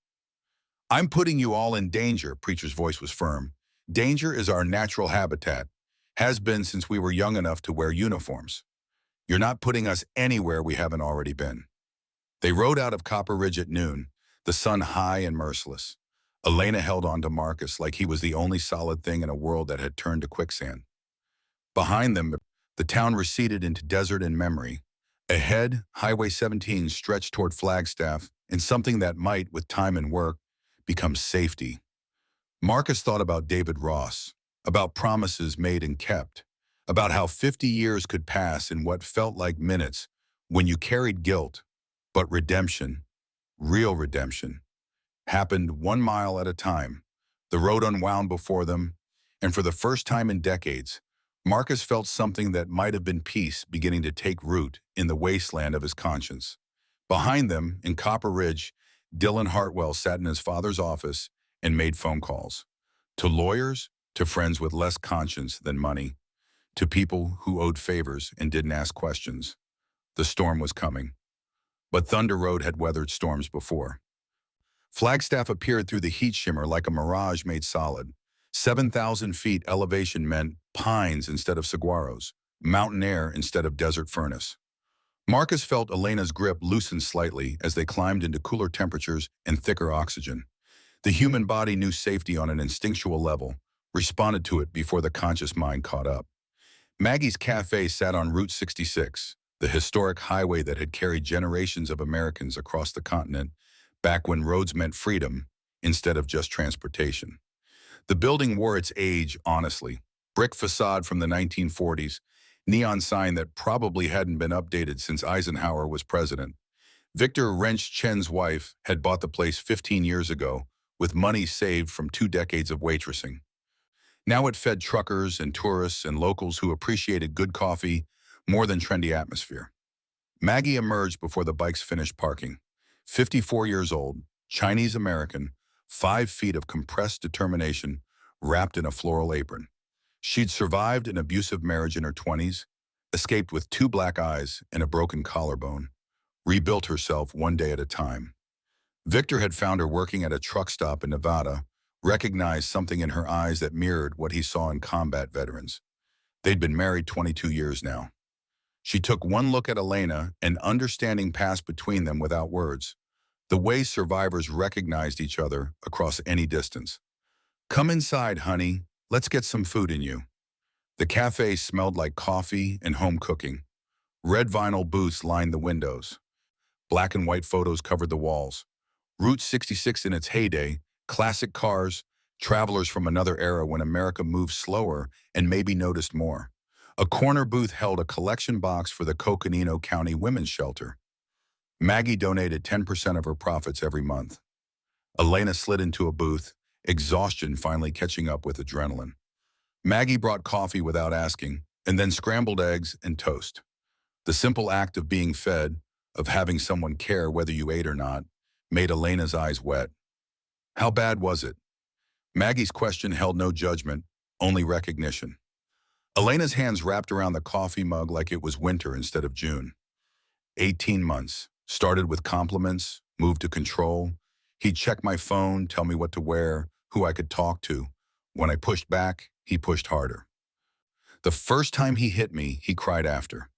I'm putting you all in danger, Preacher's voice was firm. Danger is our natural habitat, has been since we were young enough to wear uniforms. You're not putting us anywhere we haven't already been. They rode out of Copper Ridge at noon, the sun high and merciless. Elena held on to Marcus like he was the only solid thing in a world that had turned to quicksand. Behind them, the town receded into desert and memory. Ahead, Highway 17 stretched toward Flagstaff and something that might, with time and work, become safety. Marcus thought about David Ross, about promises made and kept, about how 50 years could pass in what felt like minutes when you carried guilt. But redemption, real redemption, happened 1 mile at a time. The road unwound before them, and for the first time in decades, Marcus felt something that might have been peace beginning to take root in the wasteland of his conscience. Behind them, in Copper Ridge, Dylan Hartwell sat in his father's office and made phone calls. To lawyers, to friends with less conscience than money, to people who owed favors and didn't ask questions. The storm was coming. But Thunder Road had weathered storms before. Flagstaff appeared through the heat shimmer like a mirage made solid. 7,000 feet elevation meant pines instead of saguaros, mountain air instead of desert furnace. Marcus felt Elena's grip loosen slightly as they climbed into cooler temperatures and thicker oxygen. The human body knew safety on an instinctual level, responded to it before the conscious mind caught up. Maggie's Cafe sat on Route 66, the historic highway that had carried generations of Americans across the continent back when roads meant freedom instead of just transportation. The building wore its age honestly. Brick facade from the 1940s, neon sign that probably hadn't been updated since Eisenhower was president. Victor Wrench Chen's wife had bought the place 15 years ago with money saved from 2 decades of waitressing. Now it fed truckers and tourists and locals who appreciated good coffee more than trendy atmosphere. Maggie emerged before the bikes finished parking. 54 years old, Chinese-American, 5 feet of compressed determination wrapped in a floral apron. She'd survived an abusive marriage in her 20s, escaped with 2 black eyes and a broken collarbone, rebuilt herself one day at a time. Victor had found her working at a truck stop in Nevada, recognized something in her eyes that mirrored what he saw in combat veterans. They'd been married 22 years now. She took one look at Elena, and understanding passed between them without words, the way survivors recognized each other across any distance. "Come inside, honey. Let's get some food in you." The cafe smelled like coffee and home cooking. Red vinyl booths lined the windows. Black and white photos covered the walls. Route 66 in its heyday, classic cars, travelers from another era when America moved slower and maybe noticed more. A corner booth held a collection box for the Coconino County Women's Shelter. Maggie donated 10% of her profits every month. Elena slid into a booth, exhaustion finally catching up with adrenaline. Maggie brought coffee without asking, and then scrambled eggs and toast. The simple act of being fed, of having someone care whether you ate or not, made Elena's eyes wet. How bad was it? Maggie's question held no judgment, only recognition. Elena's hands wrapped around the coffee mug like it was winter instead of June. 18 months. Started with compliments, moved to control. He'd check my phone, tell me what to wear, who I could talk to. When I pushed back, he pushed harder. The first time he hit me, he cried after.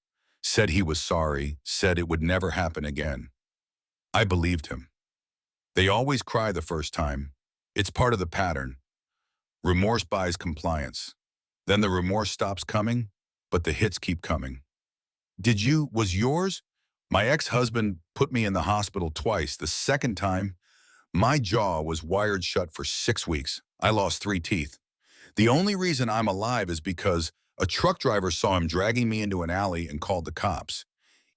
Said he was sorry, said it would never happen again. I believed him. They always cry the first time. It's part of the pattern. Remorse buys compliance. Then the remorse stops coming, but the hits keep coming. Was yours? My ex-husband put me in the hospital twice. The second time, my jaw was wired shut for 6 weeks. I lost 3 teeth. The only reason I'm alive is because a truck driver saw him dragging me into an alley and called the cops.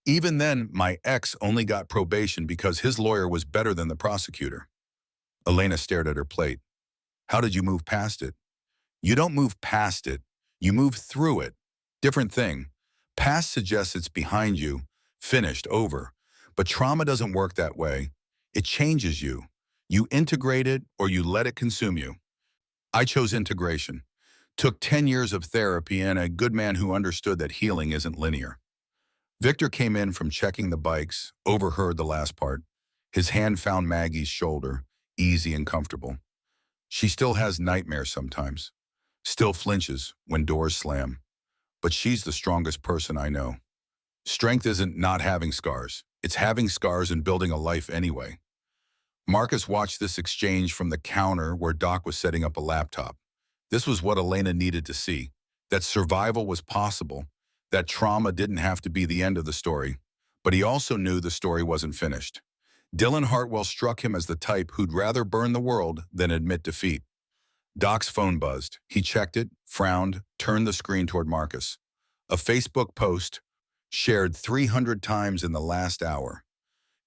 Even then, my ex only got probation because his lawyer was better than the prosecutor. Elena stared at her plate. How did you move past it? You don't move past it. You move through it. Different thing. Past suggests it's behind you, finished, over. But trauma doesn't work that way. It changes you. You integrate it or you let it consume you. I chose integration. Took 10 years of therapy and a good man who understood that healing isn't linear. Victor came in from checking the bikes, overheard the last part. His hand found Maggie's shoulder, easy and comfortable. She still has nightmares sometimes. Still flinches when doors slam. But she's the strongest person I know. Strength isn't not having scars. It's having scars and building a life anyway. Marcus watched this exchange from the counter where Doc was setting up a laptop. This was what Elena needed to see, that survival was possible, that trauma didn't have to be the end of the story. But he also knew the story wasn't finished. Dylan Hartwell struck him as the type who'd rather burn the world than admit defeat. Doc's phone buzzed. He checked it, frowned, turned the screen toward Marcus. A Facebook post shared 300 times in the last hour.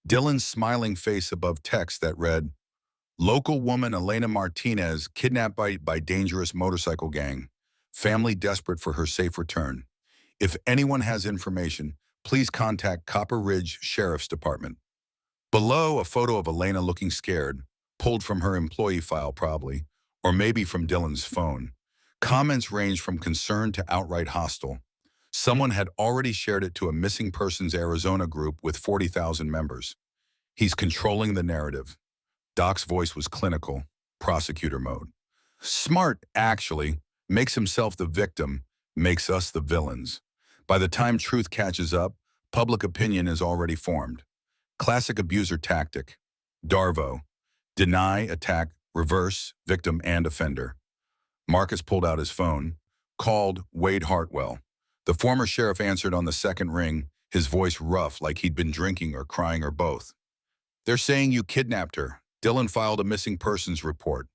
Dylan's smiling face above text that read, "Local woman Elena Martinez kidnapped by dangerous motorcycle gang. Family desperate for her safe return. If anyone has information, please contact Copper Ridge Sheriff's Department." Below, a photo of Elena looking scared, pulled from her employee file probably, or maybe from Dylan's phone. Comments ranged from concerned to outright hostile. Someone had already shared it to a missing persons Arizona group with 40,000 members. He's controlling the narrative. Doc's voice was clinical, prosecutor mode. Smart, actually, makes himself the victim, makes us the villains. By the time truth catches up, public opinion is already formed. Classic abuser tactic. Darvo. Deny, attack, reverse, victim, and offender. Marcus pulled out his phone, called Wade Hartwell. The former sheriff answered on the second ring, his voice rough like he'd been drinking or crying or both. "They're saying you kidnapped her. Dylan filed a missing persons report.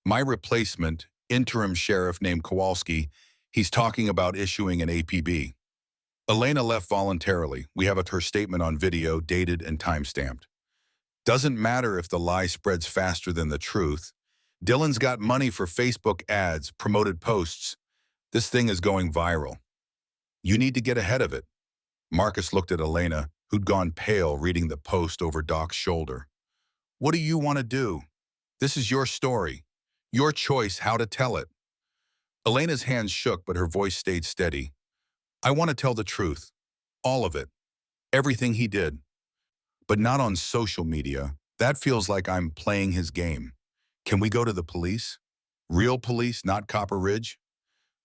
My replacement, interim sheriff named Kowalski, he's talking about issuing an APB. Elena left voluntarily. We have her statement on video, dated and time-stamped. Doesn't matter if the lie spreads faster than the truth. Dylan's got money for Facebook ads, promoted posts. This thing is going viral. You need to get ahead of it." Marcus looked at Elena, who'd gone pale reading the post over Doc's shoulder. "What do you want to do? This is your story. Your choice how to tell it." Elena's hands shook, but her voice stayed steady. "I want to tell the truth. All of it. Everything he did. But not on social media. That feels like I'm playing his game. Can we go to the police? Real police, not Copper Ridge?"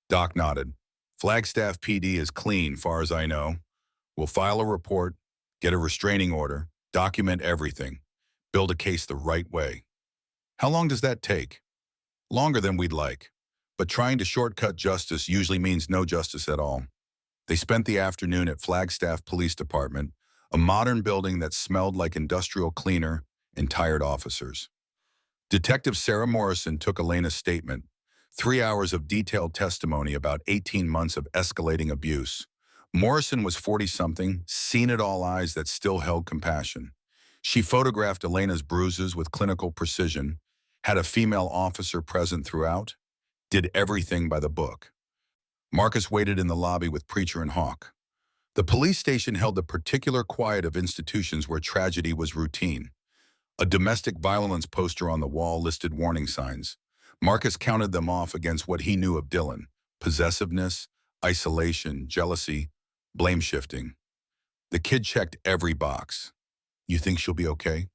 Doc nodded. "Flagstaff PD is clean, far as I know. We'll file a report, get a restraining order, document everything, build a case the right way." "How long does that take?" "Longer than we'd like. But trying to shortcut justice usually means no justice at all." They spent the afternoon at Flagstaff Police Department, a modern building that smelled like industrial cleaner and tired officers. Detective Sarah Morrison took Elena's statement, 3 hours of detailed testimony about 18 months of escalating abuse. Morrison was 40-something, seen-it-all eyes that still held compassion. She photographed Elena's bruises with clinical precision, had a female officer present throughout, did everything by the book. Marcus waited in the lobby with Preacher and Hawk. The police station held the particular quiet of institutions where tragedy was routine. A domestic violence poster on the wall listed warning signs. Marcus counted them off against what he knew of Dylan: possessiveness, isolation, jealousy, blame shifting. The kid checked every box. "You think she'll be okay?"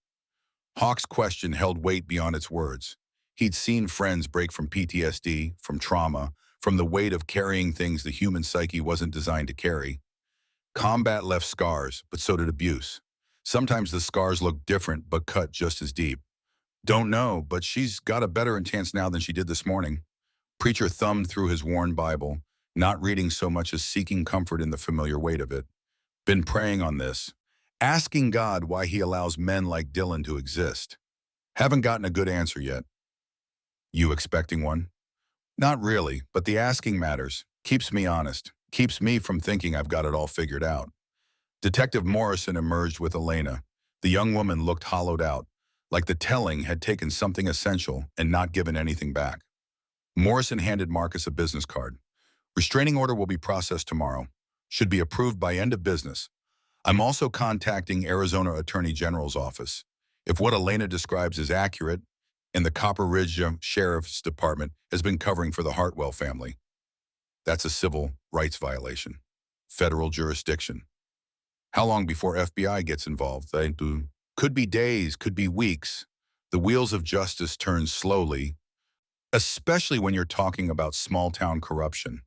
Hawk's question held weight beyond its words. He'd seen friends break from PTSD, from trauma, from the weight of carrying things the human psyche wasn't designed to carry. Combat left scars, but so did abuse. Sometimes the scars look different, but cut just as deep. "Don't know, but she's got a better chance now than she did this morning." Preacher thumbed through his worn Bible, not reading so much as seeking comfort in the familiar weight of it. "Been praying on this, asking God why he allows men like Dylan to exist. Haven't gotten a good answer yet." "You expecting one?" "Not really, but the asking matters. Keeps me honest. Keeps me from thinking I've got it all figured out." Detective Morrison emerged with Elena. The young woman looked hollowed out, like the telling had taken something essential and not given anything back. Morrison handed Marcus a business card. "Restraining order will be processed tomorrow. Should be approved by end of business. I'm also contacting Arizona Attorney General's office. If what Elena describes is accurate, and the Copper Ridge Sheriff's Department has been covering for the Hartwell family. That's a civil rights violation. Federal jurisdiction. How long before FBI gets involved? Could be days, could be weeks. The wheels of justice turn slowly. especially when you're talking about small-town corruption.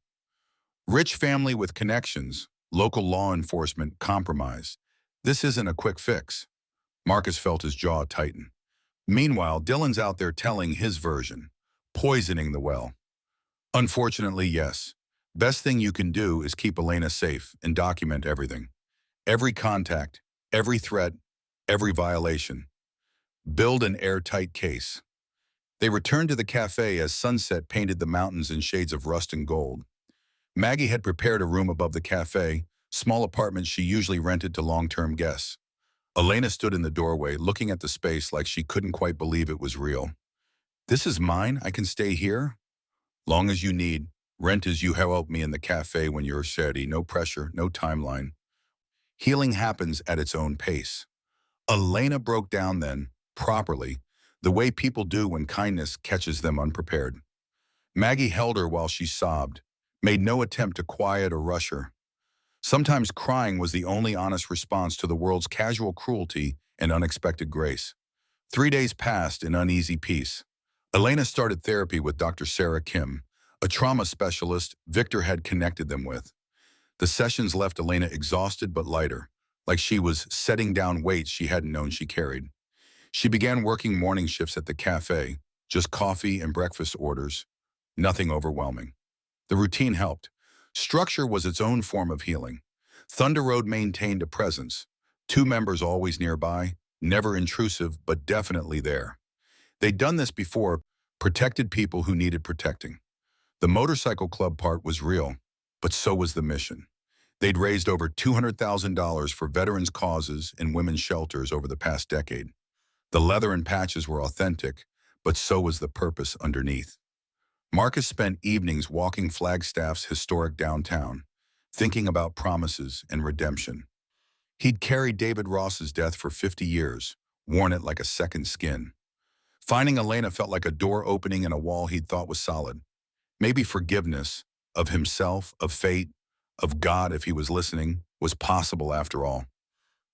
Rich family with connections, local law enforcement compromise. This isn't a quick fix. Marcus felt his jaw tighten. Meanwhile, Dylan's out there telling his version, poisoning the well. Unfortunately, yes. Best thing you can do is keep Elena safe and document everything. Every contact, every threat, every violation. Build an airtight case. They returned to the cafe as sunset painted the mountains in shades of rust and gold. Maggie had prepared a room above the cafe, small apartment she usually rented to long-term guests. Elena stood in the doorway, looking at the space like she couldn't quite believe it was real. This is mine? I can stay here? Long as you need. Rent as you help me in the cafe when you're ready. No pressure, no timeline. Healing happens at its own pace. Elena broke down then, properly, the way people do when kindness catches them unprepared. Maggie held her while she sobbed, made no attempt to quiet or rush her. Sometimes crying was the only honest response to the world's casual cruelty and unexpected grace. 3 days passed in uneasy peace. Elena started therapy with Dr. Sarah Kim, a trauma specialist Victor had connected them with. The sessions left Elena exhausted but lighter, like she was setting down weights she hadn't known she carried. She began working morning shifts at the cafe, just coffee and breakfast orders, nothing overwhelming. The routine helped. Structure was its own form of healing. Thunder Road maintained a presence. 2 members always nearby, never intrusive, but definitely there. They'd done this before, protected people who needed protecting. The motorcycle club part was real, but so was the mission. They'd raised over $200,000 for veterans' causes and women's shelters over the past decade. The leather and patches were authentic, but so was the purpose underneath. Marcus spent evenings walking Flagstaff's historic downtown, thinking about promises and redemption. He'd carried David Ross's death for 50 years, worn it like a second skin. Finding Elena felt like a door opening in a wall he'd thought was solid. Maybe forgiveness, of himself, of fate, of God if he was listening, was possible after all.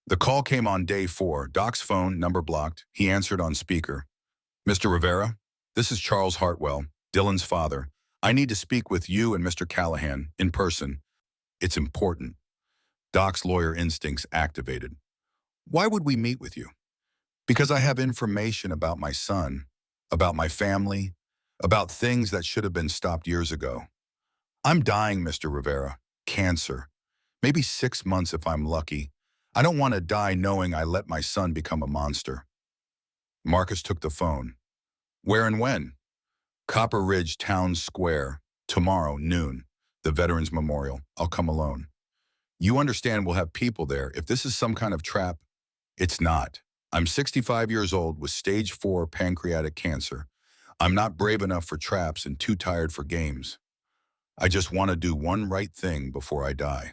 The call came on day 4. Doc's phone, number blocked. He answered on speaker. Mr. Rivera, this is Charles Hartwell, Dylan's father. I need to speak with you and Mr. Callahan, in person. It's important. Doc's lawyer instincts activated. Why would we meet with you? Because I have information about my son, about my family, about things that should have been stopped years ago. I'm dying, Mr. Rivera. Cancer. Maybe 6 months if I'm lucky. I don't want to die knowing I let my son become a monster. Marcus took the phone. Where and when? Copper Ridge Town Square. Tomorrow, noon. The Veterans Memorial. I'll come alone. You understand we'll have people there. If this is some kind of trap, it's not. I'm 65 years old with stage 4 pancreatic cancer. I'm not brave enough for traps and too tired for games. I just want to do one right thing before I die.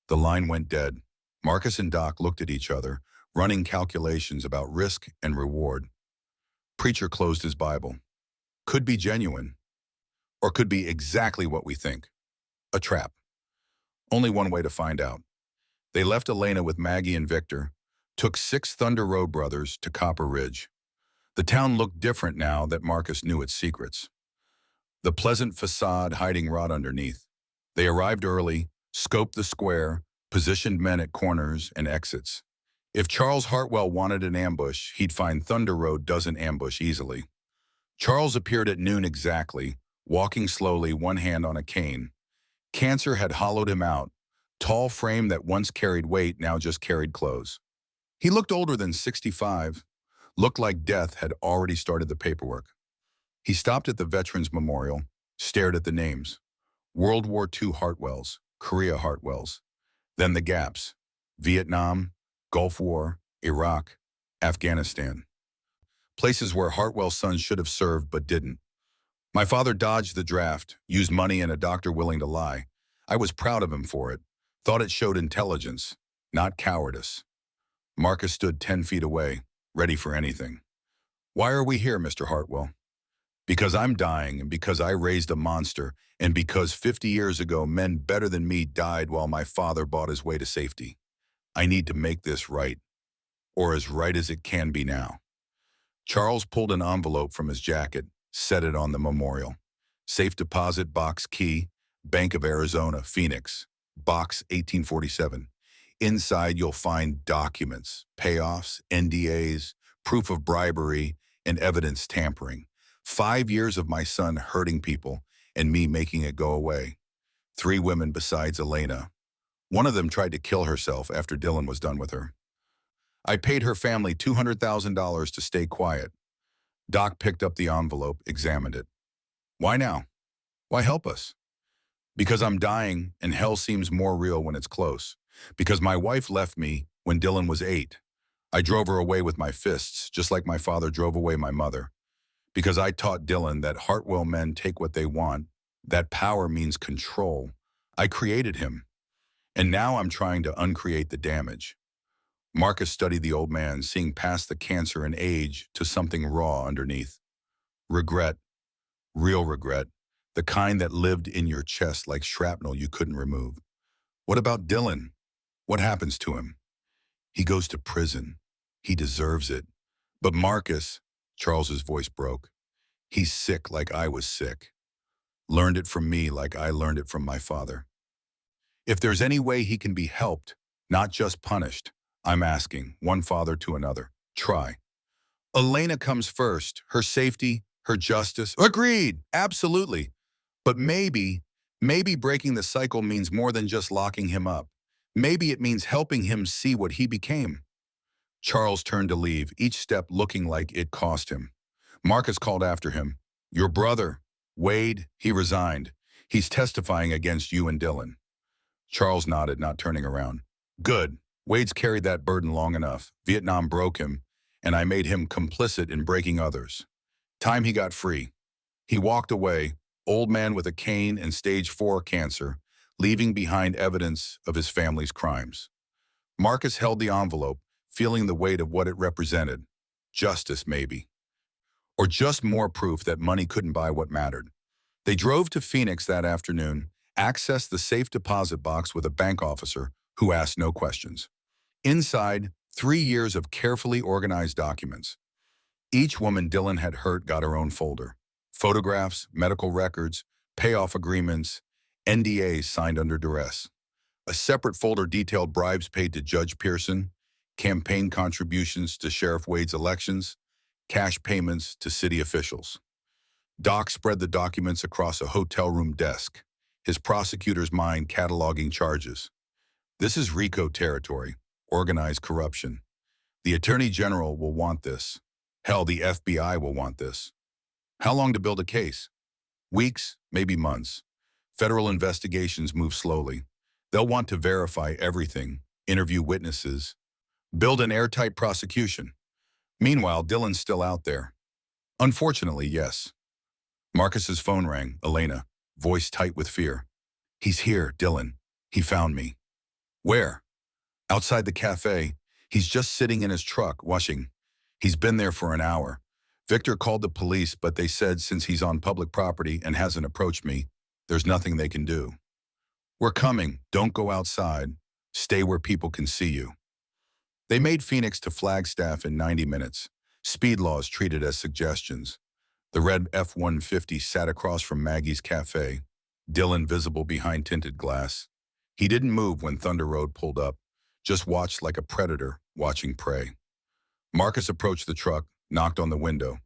The line went dead. Marcus and Doc looked at each other, running calculations about risk and reward. Preacher closed his Bible. Could be genuine, or could be exactly what we think. A trap. Only one way to find out. They left Elena with Maggie and Victor, took 6 Thunder Road brothers to Copper Ridge. The town looked different now that Marcus knew its secrets. The pleasant facade hiding rot underneath. They arrived early, scoped the square, positioned men at corners and exits. If Charles Hartwell wanted an ambush, he'd find Thunder Road doesn't ambush easily. Charles appeared at noon exactly, walking slowly, one hand on a cane. Cancer had hollowed him out. Tall frame that once carried weight now just carried clothes. He looked older than 65, looked like death had already started the paperwork. He stopped at the Veterans Memorial, stared at the names. World War II Hartwells, Korea Hartwells. Then the gaps. Vietnam, Gulf War, Iraq, Afghanistan. Places where Hartwell's sons should have served but didn't. My father dodged the draft, used money and a doctor willing to lie. I was proud of him for it. Thought it showed intelligence, not cowardice. Marcus stood 10 feet away, ready for anything. Why are we here, Mr. Hartwell? Because I'm dying, and because I raised a monster, and because 50 years ago men better than me died while my father bought his way to safety. I need to make this right, or as right as it can be now. Charles pulled an envelope from his jacket, Set it on the memorial. Safe deposit box key, Bank of Arizona, Phoenix, box 1847. Inside you'll find documents, payoffs, NDAs, proof of bribery, and evidence tampering. 5 years of my son hurting people and me making it go away. 3 women besides Elena. One of them tried to kill herself after Dylan was done with her. I paid her family $200,000 to stay quiet. Doc picked up the envelope, examined it. Why now? Why help us? Because I'm dying and hell seems more real when it's close. Because my wife left me when Dylan was 8. I drove her away with my fists, just like my father drove away my mother. Because I taught Dylan that Hartwell men take what they want, that power means control. I created him. And now I'm trying to uncreate the damage. Marcus studied the old man, seeing past the cancer and age to something raw underneath. Regret, real regret, the kind that lived in your chest like shrapnel you couldn't remove. What about Dylan? What happens to him? He goes to prison. He deserves it. But Marcus, Charles's voice broke. He's sick like I was sick. Learned it from me like I learned it from my father. If there's any way he can be helped, not just punished, I'm asking, one father to another, try. Elena comes first, her safety, her justice. Agreed, absolutely. But maybe breaking the cycle means more than just locking him up. Maybe it means helping him see what he became. Charles turned to leave, each step looking like it cost him. Marcus called after him. Your brother, Wade, he resigned. He's testifying against you and Dylan. Charles nodded, not turning around. Good. Wade's carried that burden long enough. Vietnam broke him, and I made him complicit in breaking others. Time he got free. He walked away, old man with a cane and stage 4 cancer, leaving behind evidence of his family's crimes. Marcus held the envelope, feeling the weight of what it represented. Justice, maybe. Or just more proof that money couldn't buy what mattered. They drove to Phoenix that afternoon, accessed the safe deposit box with a bank officer who asked no questions. Inside, 3 years of carefully organized documents. Each woman Dylan had hurt got her own folder. Photographs, medical records, payoff agreements, NDAs signed under duress. A separate folder detailed bribes paid to Judge Pearson, campaign contributions to Sheriff Wade's elections, cash payments to city officials. Doc spread the documents across a hotel room desk, his prosecutor's mind cataloging charges. This is RICO territory, organized corruption. The Attorney General will want this. Hell, the FBI will want this. How long to build a case? Weeks, maybe months. Federal investigations move slowly. They'll want to verify everything, interview witnesses, build an airtight prosecution. Meanwhile, Dylan's still out there. Unfortunately, yes. Marcus's phone rang, Elena, voice tight with fear. He's here, Dylan. He found me. Where? Outside the cafe. He's just sitting in his truck, washing. He's been there for an hour. Victor called the police, but they said since he's on public property and hasn't approached me, there's nothing they can do. We're coming. Don't go outside. Stay where people can see you. They made Phoenix to Flagstaff in 90 minutes. Speed laws treated as suggestions. The red F-150 sat across from Maggie's cafe, Dylan visible behind tinted glass. He didn't move when Thunder Road pulled up, just watched like a predator watching prey. Marcus approached the truck, knocked on the window.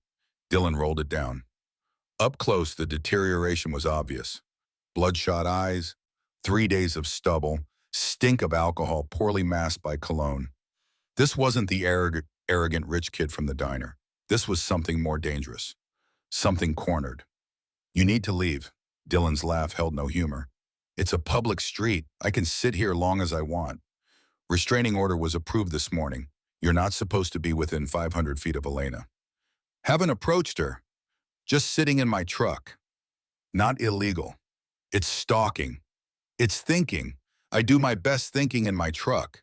Dylan rolled it down. Up close, the deterioration was obvious. Bloodshot eyes, 3 days of stubble, stink of alcohol poorly masked by cologne. This wasn't the arrogant rich kid from the diner. This was something more dangerous. Something cornered. You need to leave. Dylan's laugh held no humor. It's a public street. I can sit here long as I want. Restraining order was approved this morning. You're not supposed to be within 500 feet of Elena. Haven't approached her. Just sitting in my truck. Not illegal. It's stalking. It's thinking. I do my best thinking in my truck.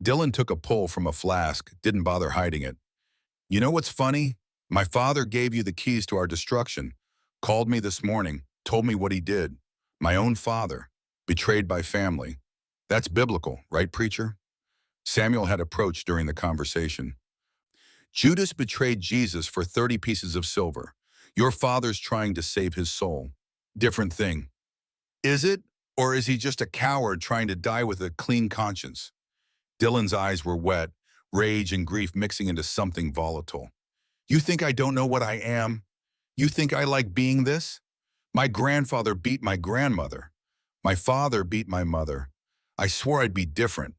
Dylan took a pull from a flask, didn't bother hiding it. You know what's funny? My father gave you the keys to our destruction. Called me this morning, told me what he did. My own father, betrayed by family. That's biblical, right, preacher? Samuel had approached during the conversation. Judas betrayed Jesus for 30 pieces of silver. Your father's trying to save his soul. Different thing. Is it? Or is he just a coward trying to die with a clean conscience? Dylan's eyes were wet, rage and grief mixing into something volatile. You think I don't know what I am? You think I like being this? My grandfather beat my grandmother. My father beat my mother. I swore I'd be different.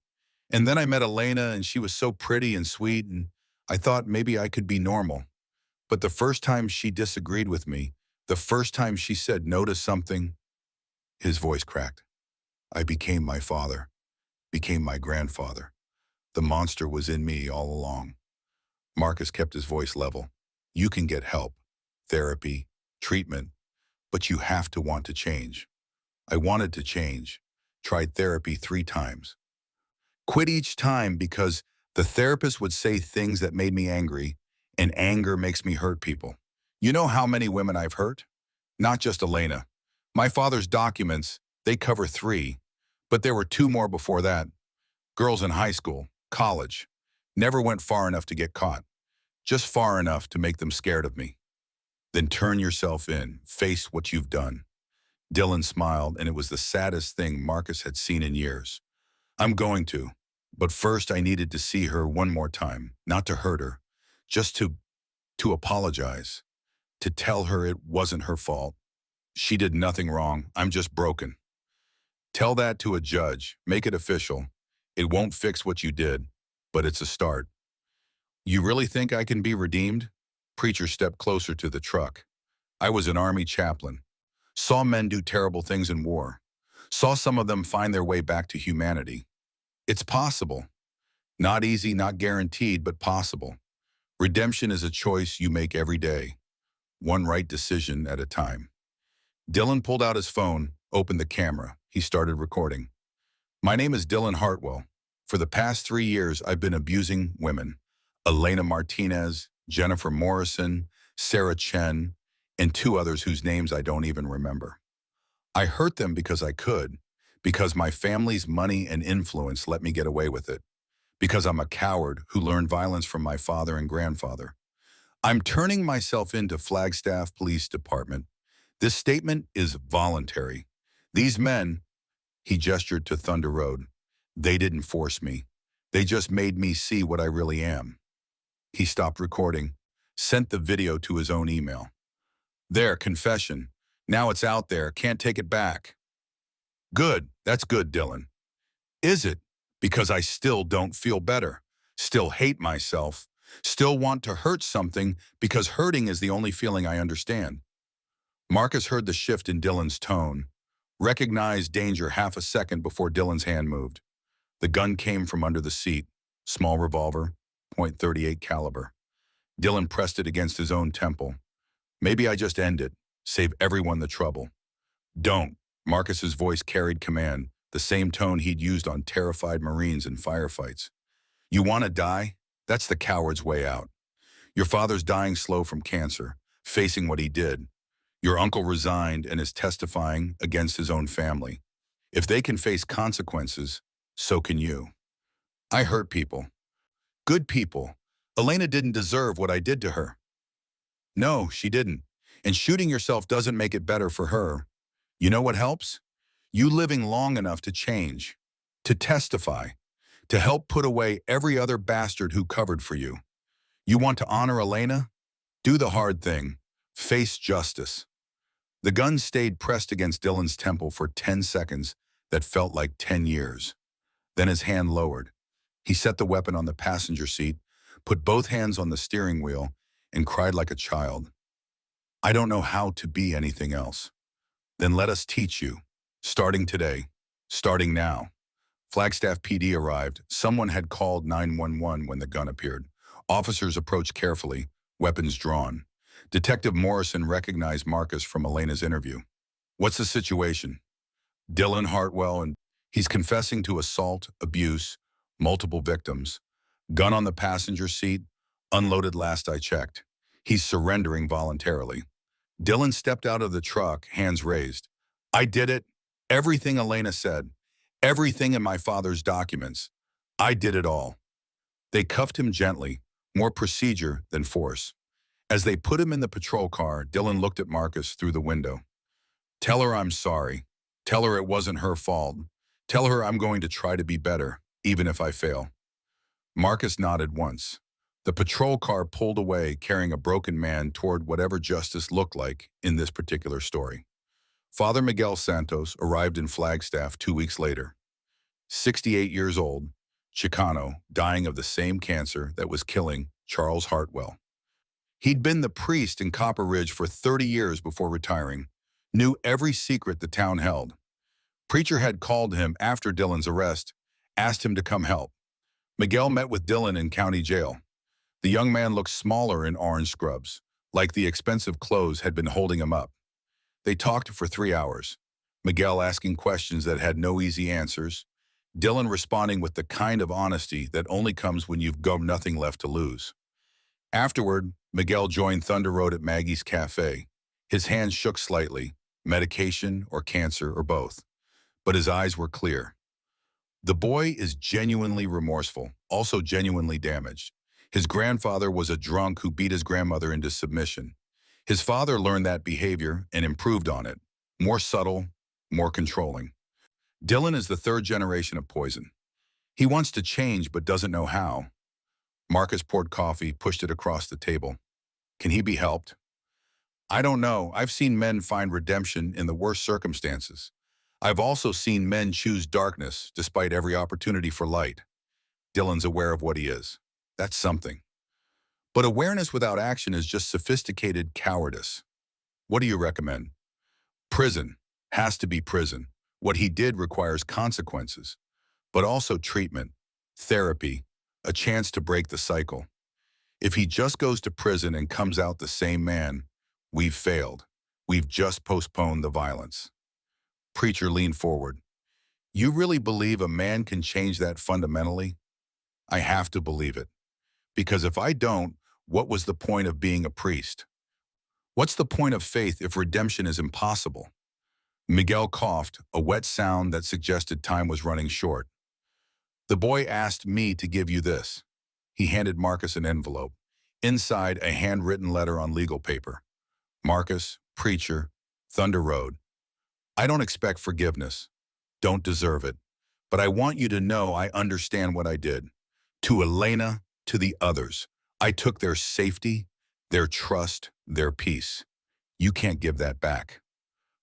And then I met Elena and she was so pretty and sweet and I thought maybe I could be normal. But the first time she disagreed with me, the first time she said no to something, his voice cracked. I became my father, became my grandfather. The monster was in me all along. Marcus kept his voice level. You can get help, therapy, treatment, but you have to want to change. I wanted to change, tried therapy 3 times. Quit each time because the therapist would say things that made me angry, and anger makes me hurt people. You know how many women I've hurt? Not just Elena. My father's documents, they cover 3, but there were 2 more before that. Girls in high school, college. Never went far enough to get caught. Just far enough to make them scared of me. Then turn yourself in, face what you've done. Dylan smiled, and it was the saddest thing Marcus had seen in years. I'm going to, but first I needed to see her one more time, not to hurt her, just to apologize, to tell her it wasn't her fault. She did nothing wrong, I'm just broken. Tell that to a judge, make it official. It won't fix what you did, but it's a start. You really think I can be redeemed? Preacher stepped closer to the truck. I was an army chaplain. Saw men do terrible things in war. Saw some of them find their way back to humanity. It's possible. Not easy, not guaranteed, but possible. Redemption is a choice you make every day, one right decision at a time. Dylan pulled out his phone, opened the camera. He started recording. My name is Dylan Hartwell. For the past 3 years, I've been abusing women. Elena Martinez, Jennifer Morrison, Sarah Chen, and 2 others whose names I don't even remember. I hurt them because I could, because my family's money and influence let me get away with it, because I'm a coward who learned violence from my father and grandfather. I'm turning myself into Flagstaff Police Department. This statement is voluntary. These men, he gestured to Thunder Road, they didn't force me. They just made me see what I really am. He stopped recording, sent the video to his own email. There, confession. Now it's out there, can't take it back. Good, that's good, Dylan. Is it? Because I still don't feel better, still hate myself, still want to hurt something because hurting is the only feeling I understand. Marcus heard the shift in Dylan's tone, recognized danger half a second before Dylan's hand moved. The gun came from under the seat, small revolver, .38 caliber. Dylan pressed it against his own temple. Maybe I just end it, save everyone the trouble. Don't. Marcus's voice carried command, the same tone he'd used on terrified Marines in firefights. You want to die? That's the coward's way out. Your father's dying slow from cancer, facing what he did. Your uncle resigned and is testifying against his own family. If they can face consequences, so can you. I hurt people. Good people. Elena didn't deserve what I did to her. No, she didn't. And shooting yourself doesn't make it better for her. You know what helps? You living long enough to change, to testify, to help put away every other bastard who covered for you. You want to honor Elena? Do the hard thing. Face justice. The gun stayed pressed against Dylan's temple for 10 seconds that felt like 10 years. Then his hand lowered. He set the weapon on the passenger seat, put both hands on the steering wheel, and cried like a child. I don't know how to be anything else. Then let us teach you. Starting today. Starting now. Flagstaff PD arrived. Someone had called 911 when the gun appeared. Officers approached carefully, weapons drawn. Detective Morrison recognized Marcus from Elena's interview. What's the situation? Dylan Hartwell, and he's confessing to assault, abuse, multiple victims. Gun on the passenger seat, unloaded last I checked. He's surrendering voluntarily. Dylan stepped out of the truck, hands raised. I did it. Everything Elena said. Everything in my father's documents. I did it all. They cuffed him gently, more procedure than force. As they put him in the patrol car, Dylan looked at Marcus through the window. Tell her I'm sorry. Tell her it wasn't her fault. Tell her I'm going to try to be better, even if I fail. Marcus nodded once. The patrol car pulled away, carrying a broken man toward whatever justice looked like in this particular story. Father Miguel Santos arrived in Flagstaff 2 weeks later. 68 years old, Chicano, dying of the same cancer that was killing Charles Hartwell. He'd been the priest in Copper Ridge for 30 years before retiring, knew every secret the town held. Preacher had called him after Dylan's arrest, asked him to come help. Miguel met with Dylan in county jail. The young man looked smaller in orange scrubs, like the expensive clothes had been holding him up. They talked for 3 hours, Miguel asking questions that had no easy answers, Dylan responding with the kind of honesty that only comes when you've got nothing left to lose. Afterward, Miguel joined Thunder Road at Maggie's Cafe. His hands shook slightly, medication or cancer or both, but his eyes were clear. The boy is genuinely remorseful, also genuinely damaged. His grandfather was a drunk who beat his grandmother into submission. His father learned that behavior and improved on it, more subtle, more controlling. Dylan is the third generation of poison. He wants to change but doesn't know how. Marcus poured coffee, pushed it across the table. Can he be helped? I don't know. I've seen men find redemption in the worst circumstances. I've also seen men choose darkness despite every opportunity for light. Dylan's aware of what he is. That's something. But awareness without action is just sophisticated cowardice. What do you recommend? Prison. Has to be prison. What he did requires consequences, but also treatment, therapy, a chance to break the cycle. If he just goes to prison and comes out the same man, we've failed. We've just postponed the violence. Preacher leaned forward. You really believe a man can change that fundamentally? I have to believe it. Because if I don't, what was the point of being a priest? What's the point of faith if redemption is impossible? Miguel coughed, a wet sound that suggested time was running short. The boy asked me to give you this. He handed Marcus an envelope. Inside, a handwritten letter on legal paper. Marcus, preacher, Thunder Road. I don't expect forgiveness. Don't deserve it. But I want you to know I understand what I did. To Elena, to the others. I took their safety, their trust, their peace. You can't give that back.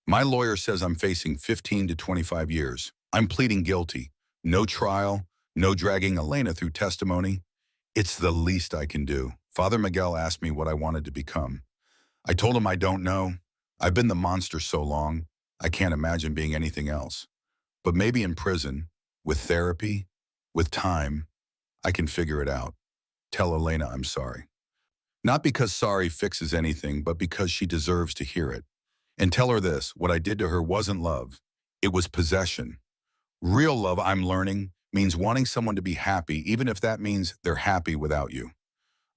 My lawyer says I'm facing 15 to 25 years. I'm pleading guilty. No trial, no dragging Elena through testimony. It's the least I can do. Father Miguel asked me what I wanted to become. I told him I don't know. I've been the monster so long, I can't imagine being anything else. But maybe in prison, with therapy, with time, I can figure it out. Tell Elena I'm sorry. Not because sorry fixes anything, but because she deserves to hear it. And tell her this, what I did to her wasn't love. It was possession. Real love, I'm learning, means wanting someone to be happy, even if that means they're happy without you.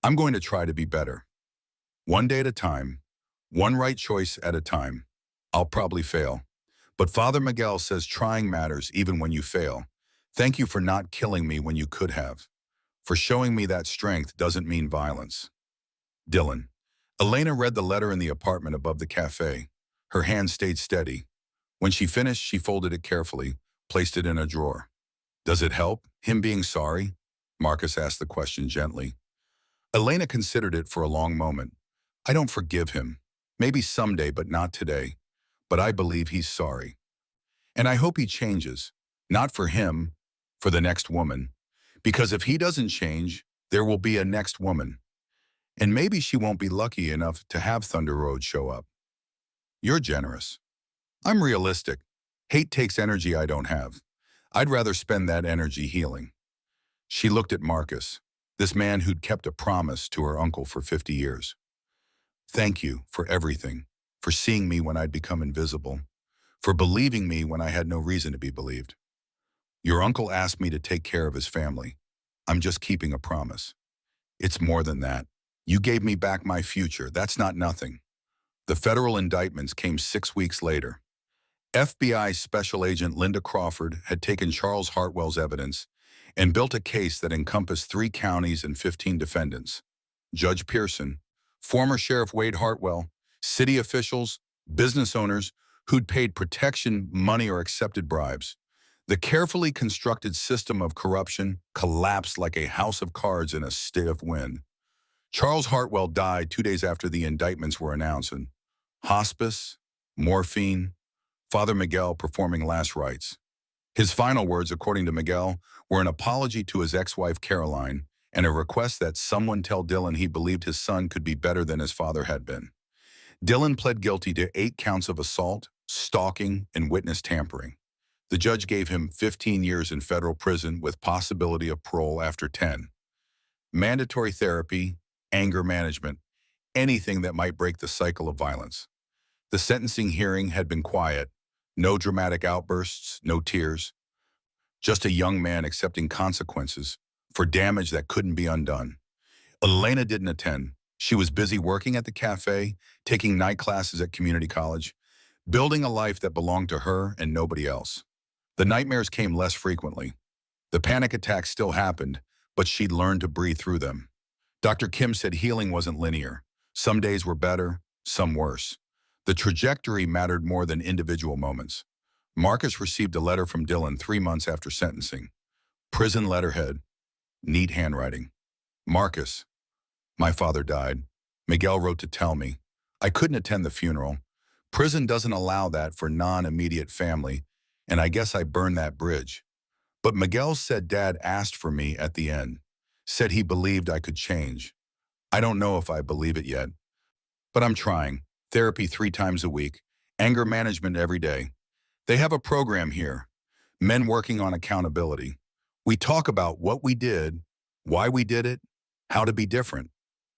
I'm going to try to be better. One day at a time, one right choice at a time. I'll probably fail. But Father Miguel says trying matters even when you fail. Thank you for not killing me when you could have. For showing me that strength doesn't mean violence. Dylan. Elena read the letter in the apartment above the cafe. Her hand stayed steady. When she finished, she folded it carefully, placed it in a drawer. Does it help, him being sorry? Marcus asked the question gently. Elena considered it for a long moment. I don't forgive him. Maybe someday, but not today. But I believe he's sorry. And I hope he changes. Not for him, for the next woman. Because if he doesn't change, there will be a next woman. And maybe she won't be lucky enough to have Thunder Road show up. You're generous. I'm realistic. Hate takes energy I don't have. I'd rather spend that energy healing. She looked at Marcus, this man who'd kept a promise to her uncle for 50 years. Thank you for everything, for seeing me when I'd become invisible, for believing me when I had no reason to be believed. Your uncle asked me to take care of his family. I'm just keeping a promise. It's more than that. You gave me back my future. That's not nothing. The federal indictments came 6 weeks later. FBI Special Agent Linda Crawford had taken Charles Hartwell's evidence and built a case that encompassed 3 counties and 15 defendants. Judge Pearson, Former Sheriff Wade Hartwell, city officials, business owners who'd paid protection money or accepted bribes. The carefully constructed system of corruption collapsed like a house of cards in a stiff wind. Charles Hartwell died 2 days after the indictments were announced, and hospice, morphine, Father Miguel performing last rites. His final words, according to Miguel, were an apology to his ex-wife Caroline and a request that someone tell Dylan he believed his son could be better than his father had been. Dylan pled guilty to 8 counts of assault, stalking, and witness tampering. The judge gave him 15 years in federal prison with possibility of parole after 10. Mandatory therapy, anger management, anything that might break the cycle of violence. The sentencing hearing had been quiet. No dramatic outbursts, no tears. Just a young man accepting consequences for damage that couldn't be undone. Elena didn't attend. She was busy working at the cafe, taking night classes at community college, building a life that belonged to her and nobody else. The nightmares came less frequently. The panic attacks still happened, but she'd learned to breathe through them. Dr. Kim said healing wasn't linear. Some days were better, some worse. The trajectory mattered more than individual moments. Marcus received a letter from Dylan 3 months after sentencing. Prison letterhead, neat handwriting. Marcus, my father died. Miguel wrote to tell me. I couldn't attend the funeral. Prison doesn't allow that for non-immediate family, and I guess I burned that bridge. But Miguel said Dad asked for me at the end, said he believed I could change. I don't know if I believe it yet, but I'm trying. Therapy 3 times a week, anger management every day. They have a program here, men working on accountability. We talk about what we did, why we did it, how to be different.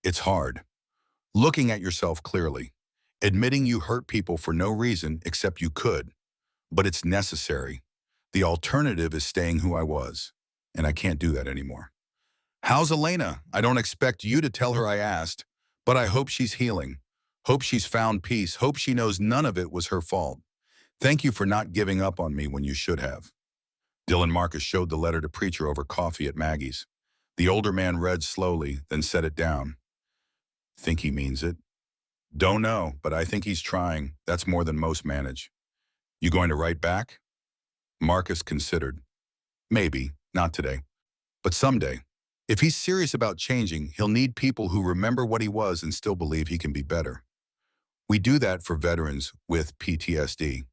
It's hard. Looking at yourself clearly, admitting you hurt people for no reason except you could, but it's necessary. The alternative is staying who I was, and I can't do that anymore. How's Elena? I don't expect you to tell her I asked, but I hope she's healing. Hope she's found peace. Hope she knows none of it was her fault. Thank you for not giving up on me when you should have. Dylan Marcus showed the letter to Preacher over coffee at Maggie's. The older man read slowly, then set it down. Think he means it? Don't know, but I think he's trying. That's more than most manage. You going to write back? Marcus considered. Maybe, not today, but someday. If he's serious about changing, he'll need people who remember what he was and still believe he can be better. We do that for veterans with PTSD.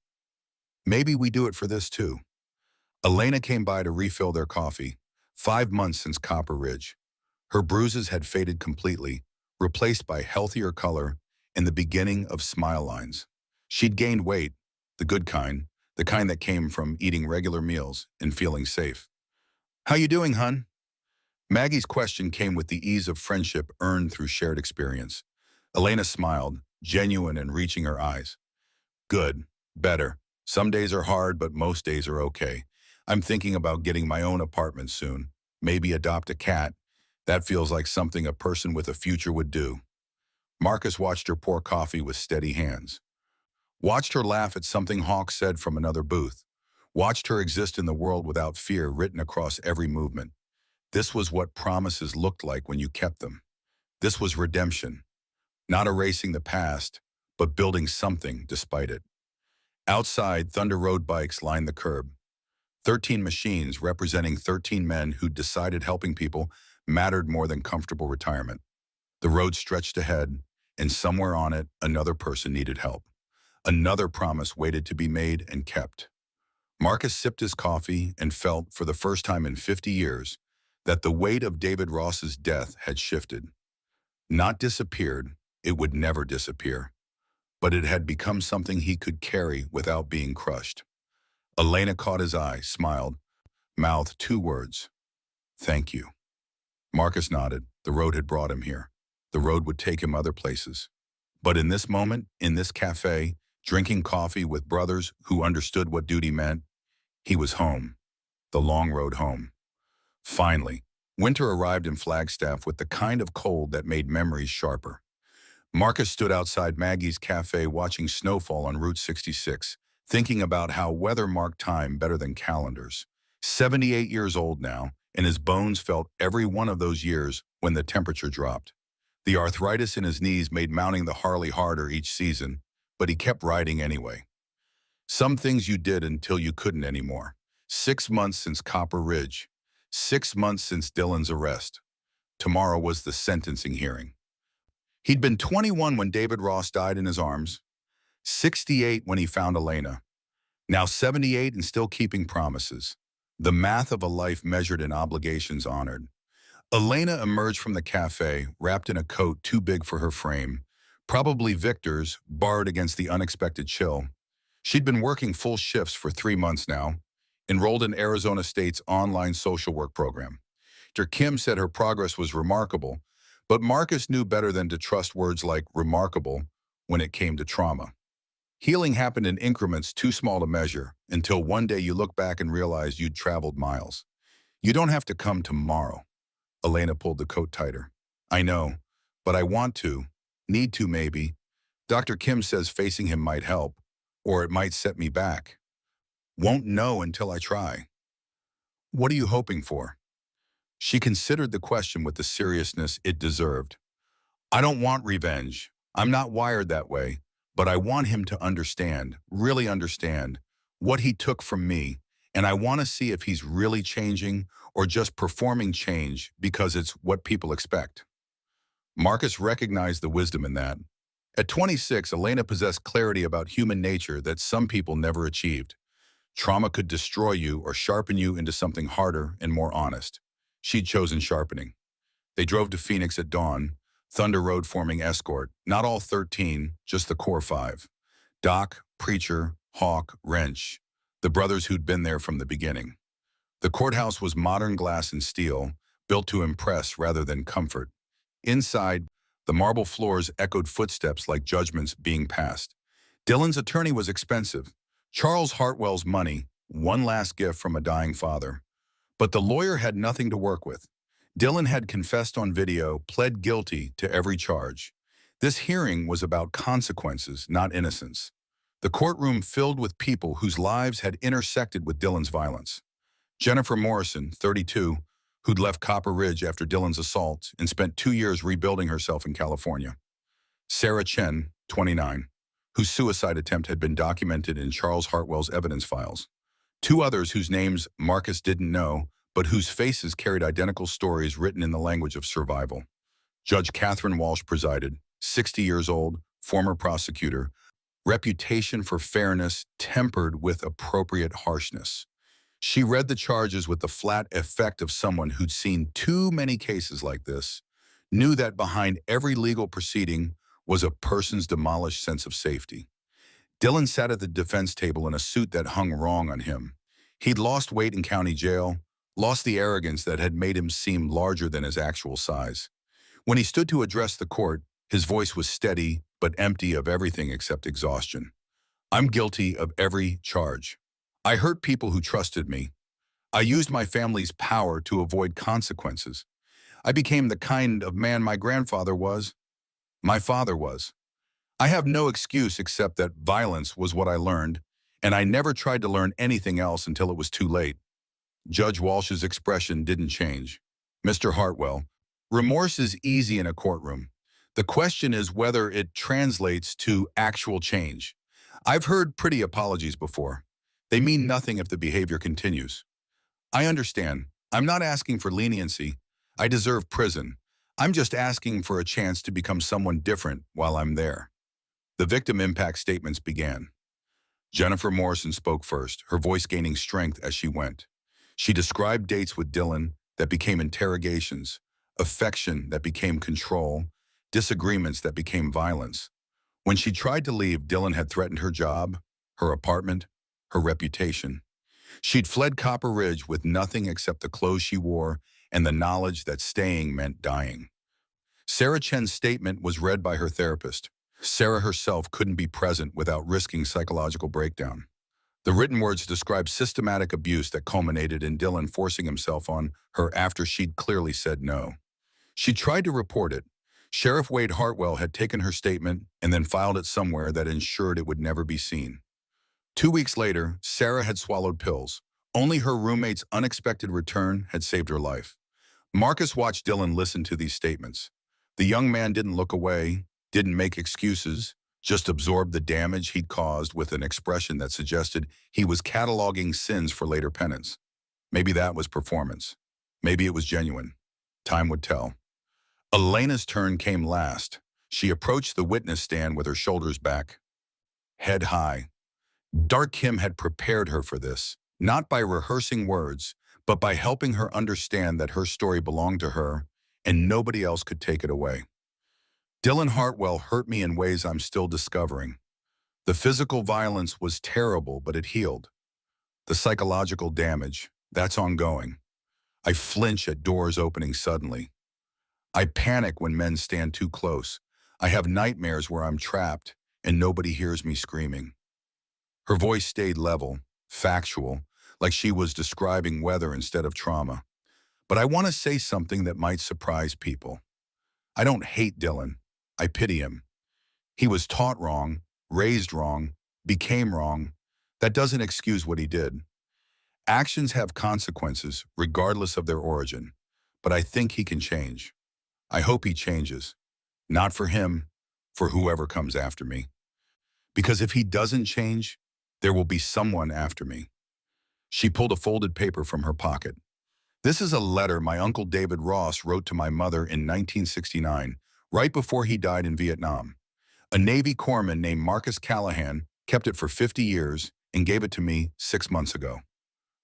Maybe we do it for this too. Elena came by to refill their coffee. 5 months since Copper Ridge. Her bruises had faded completely, replaced by healthier color and the beginning of smile lines. She'd gained weight, the good kind, the kind that came from eating regular meals and feeling safe. How you doing, hun? Maggie's question came with the ease of friendship earned through shared experience. Elena smiled, genuine and reaching her eyes. Good, better. Some days are hard, but most days are okay. I'm thinking about getting my own apartment soon. Maybe adopt a cat. That feels like something a person with a future would do. Marcus watched her pour coffee with steady hands. Watched her laugh at something Hawk said from another booth. Watched her exist in the world without fear written across every movement. This was what promises looked like when you kept them. This was redemption. Not erasing the past, but building something despite it. Outside, Thunder Road bikes lined the curb. 13 machines representing 13 men who'd decided helping people mattered more than comfortable retirement. The road stretched ahead, and somewhere on it, another person needed help. Another promise waited to be made and kept. Marcus sipped his coffee and felt, for the first time in 50 years, that the weight of David Ross's death had shifted. Not disappeared, it would never disappear, but it had become something he could carry without being crushed. Elena caught his eye, smiled, mouthed 2 words. Thank you. Marcus nodded. The road had brought him here. The road would take him other places. But in this moment, in this cafe, drinking coffee with brothers who understood what duty meant, he was home. The long road home. Finally, winter arrived in Flagstaff with the kind of cold that made memories sharper. Marcus stood outside Maggie's cafe watching snowfall on Route 66, thinking about how weather marked time better than calendars. 78 years old now, and his bones felt every one of those years when the temperature dropped. The arthritis in his knees made mounting the Harley harder each season, but he kept riding anyway. Some things you did until you couldn't anymore. 6 months since Copper Ridge. 6 months since Dylan's arrest. Tomorrow was the sentencing hearing. He'd been 21 when David Ross died in his arms, 68 when he found Elena, now 78 and still keeping promises. The math of a life measured in obligations honored. Elena emerged from the cafe, wrapped in a coat too big for her frame, probably Victor's, barred against the unexpected chill. She'd been working full shifts for 3 months now, enrolled in Arizona State's online social work program. Dr. Kim said her progress was remarkable, but Marcus knew better than to trust words like remarkable when it came to trauma. Healing happened in increments too small to measure until one day you look back and realize you'd traveled miles. You don't have to come tomorrow. Elena pulled the coat tighter. I know, but I want to, need to maybe. Dr. Kim says facing him might help, or it might set me back. Won't know until I try. What are you hoping for? She considered the question with the seriousness it deserved. I don't want revenge. I'm not wired that way, but I want him to understand, really understand, what he took from me, and I want to see if he's really changing or just performing change because it's what people expect. Marcus recognized the wisdom in that. At 26, Elena possessed clarity about human nature that some people never achieved. Trauma could destroy you or sharpen you into something harder and more honest. She'd chosen sharpening. They drove to Phoenix at dawn, Thunder Road forming escort, not all 13, just the core 5. Doc, Preacher, Hawk, Wrench, the brothers who'd been there from the beginning. The courthouse was modern glass and steel, built to impress rather than comfort. Inside, the marble floors echoed footsteps like judgments being passed. Dylan's attorney was expensive. Charles Hartwell's money, one last gift from a dying father. But the lawyer had nothing to work with. Dylan had confessed on video, pled guilty to every charge. This hearing was about consequences, not innocence. The courtroom filled with people whose lives had intersected with Dylan's violence. Jennifer Morrison, 32, who'd left Copper Ridge after Dylan's assault and spent 2 years rebuilding herself in California. Sarah Chen, 29, whose suicide attempt had been documented in Charles Hartwell's evidence files. 2 others whose names Marcus didn't know, but whose faces carried identical stories written in the language of survival. Judge Catherine Walsh presided, 60 years old, former prosecutor, reputation for fairness tempered with appropriate harshness. She read the charges with the flat effect of someone who'd seen too many cases like this, knew that behind every legal proceeding was a person's demolished sense of safety. Dylan sat at the defense table in a suit that hung wrong on him. He'd lost weight in county jail, lost the arrogance that had made him seem larger than his actual size. When he stood to address the court, his voice was steady but empty of everything except exhaustion. I'm guilty of every charge. I hurt people who trusted me. I used my family's power to avoid consequences. I became the kind of man my grandfather was. My father was. I have no excuse except that violence was what I learned, and I never tried to learn anything else until it was too late. Judge Walsh's expression didn't change. Mr. Hartwell, remorse is easy in a courtroom. The question is whether it translates to actual change. I've heard pretty apologies before. They mean nothing if the behavior continues. I understand. I'm not asking for leniency. I deserve prison. I'm just asking for a chance to become someone different while I'm there. The victim impact statements began. Jennifer Morrison spoke first, her voice gaining strength as she went. She described dates with Dylan that became interrogations, affection that became control, disagreements that became violence. When she tried to leave, Dylan had threatened her job, her apartment, her reputation. She'd fled Copper Ridge with nothing except the clothes she wore and the knowledge that staying meant dying. Sarah Chen's statement was read by her therapist. Sarah herself couldn't be present without risking psychological breakdown. The written words described systematic abuse that culminated in Dylan forcing himself on her after she'd clearly said no. She tried to report it. Sheriff Wade Hartwell had taken her statement and then filed it somewhere that ensured it would never be seen. 2 weeks later, Sarah had swallowed pills. Only her roommate's unexpected return had saved her life. Marcus watched Dylan listen to these statements. The young man didn't look away, didn't make excuses, just absorbed the damage he'd caused with an expression that suggested he was cataloging sins for later penance. Maybe that was performance. Maybe it was genuine. Time would tell. Elena's turn came last. She approached the witness stand with her shoulders back, head high. Dark Kim had prepared her for this, not by rehearsing words, but by helping her understand that her story belonged to her and nobody else could take it away. Dylan Hartwell hurt me in ways I'm still discovering. The physical violence was terrible, but it healed. The psychological damage, that's ongoing. I flinch at doors opening suddenly. I panic when men stand too close. I have nightmares where I'm trapped and nobody hears me screaming. Her voice stayed level, factual, like she was describing weather instead of trauma. But I want to say something that might surprise people. I don't hate Dylan. I pity him. He was taught wrong, raised wrong, became wrong. That doesn't excuse what he did. Actions have consequences, regardless of their origin. But I think he can change. I hope he changes. Not for him, for whoever comes after me. Because if he doesn't change, there will be someone after me. She pulled a folded paper from her pocket. This is a letter my Uncle David Ross wrote to my mother in 1969, right before he died in Vietnam. A Navy corpsman named Marcus Callahan kept it for 50 years and gave it to me 6 months ago.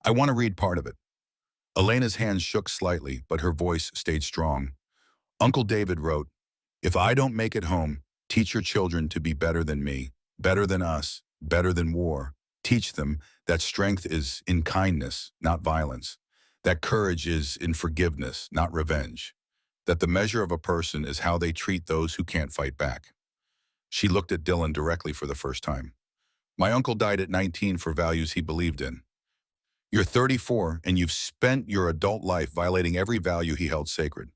I want to read part of it. Elena's hands shook slightly, but her voice stayed strong. Uncle David wrote, "If I don't make it home, teach your children to be better than me, better than us, better than war. Teach them that strength is in kindness, not violence. That courage is in forgiveness, not revenge. That the measure of a person is how they treat those who can't fight back." She looked at Dylan directly for the first time. My uncle died at 19 for values he believed in. You're 34 and you've spent your adult life violating every value he held sacred.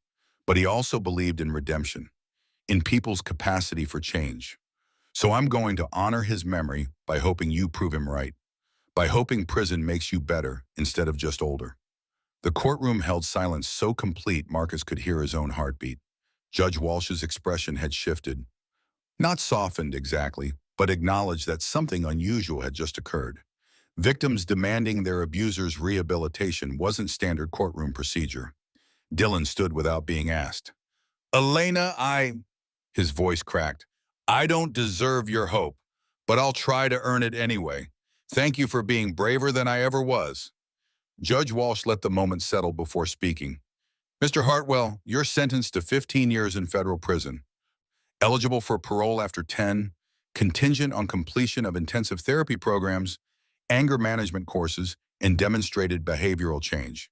But he also believed in redemption, in people's capacity for change. So I'm going to honor his memory by hoping you prove him right, by hoping prison makes you better instead of just older. The courtroom held silence so complete Marcus could hear his own heartbeat. Judge Walsh's expression had shifted. Not softened exactly, but acknowledged that something unusual had just occurred. Victims demanding their abusers' rehabilitation wasn't standard courtroom procedure. Dylan stood without being asked. "Elena, His voice cracked. "I don't deserve your hope, but I'll try to earn it anyway. Thank you for being braver than I ever was." Judge Walsh let the moment settle before speaking. "Mr. Hartwell, you're sentenced to 15 years in federal prison. Eligible for parole after 10, contingent on completion of intensive therapy programs, anger management courses, and demonstrated behavioral change.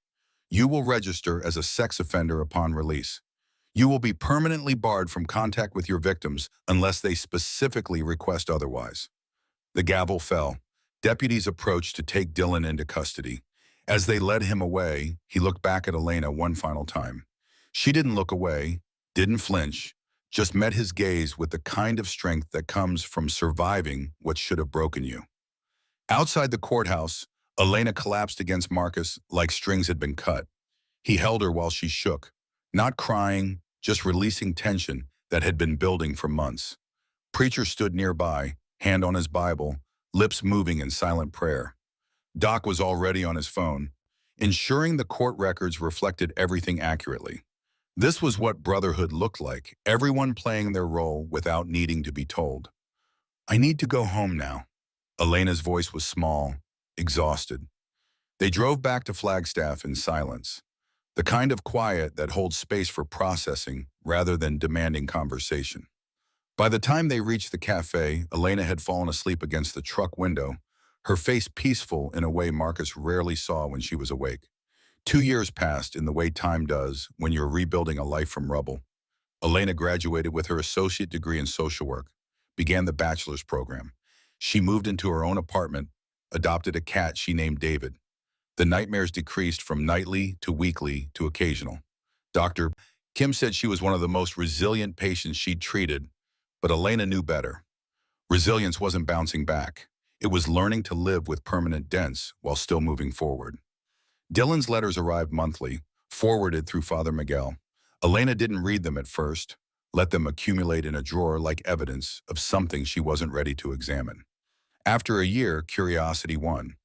You will register as a sex offender upon release. You will be permanently barred from contact with your victims unless they specifically request otherwise." The gavel fell. Deputies approached to take Dylan into custody. As they led him away, he looked back at Elena one final time. She didn't look away, didn't flinch, just met his gaze with the kind of strength that comes from surviving what should have broken you. Outside the courthouse, Elena collapsed against Marcus like strings had been cut. He held her while she shook, not crying, just releasing tension that had been building for months. Preacher stood nearby, hand on his Bible, lips moving in silent prayer. Doc was already on his phone, ensuring the court records reflected everything accurately. This was what brotherhood looked like, everyone playing their role without needing to be told. "I need to go home now." Elena's voice was small, exhausted. They drove back to Flagstaff in silence, the kind of quiet that holds space for processing rather than demanding conversation. By the time they reached the cafe, Elena had fallen asleep against the truck window, her face peaceful in a way Marcus rarely saw when she was awake. 2 years passed in the way time does when you're rebuilding a life from rubble. Elena graduated with her associate degree in social work, began the bachelor's program. She moved into her own apartment, adopted a cat she named David. The nightmares decreased from nightly to weekly to occasional. Dr. Kim said she was one of the most resilient patients she'd treated, but Elena knew better. Resilience wasn't bouncing back. It was learning to live with permanent dents while still moving forward. Dylan's letters arrived monthly, forwarded through Father Miguel. Elena didn't read them at first. let them accumulate in a drawer like evidence of something she wasn't ready to examine. After a year, curiosity won.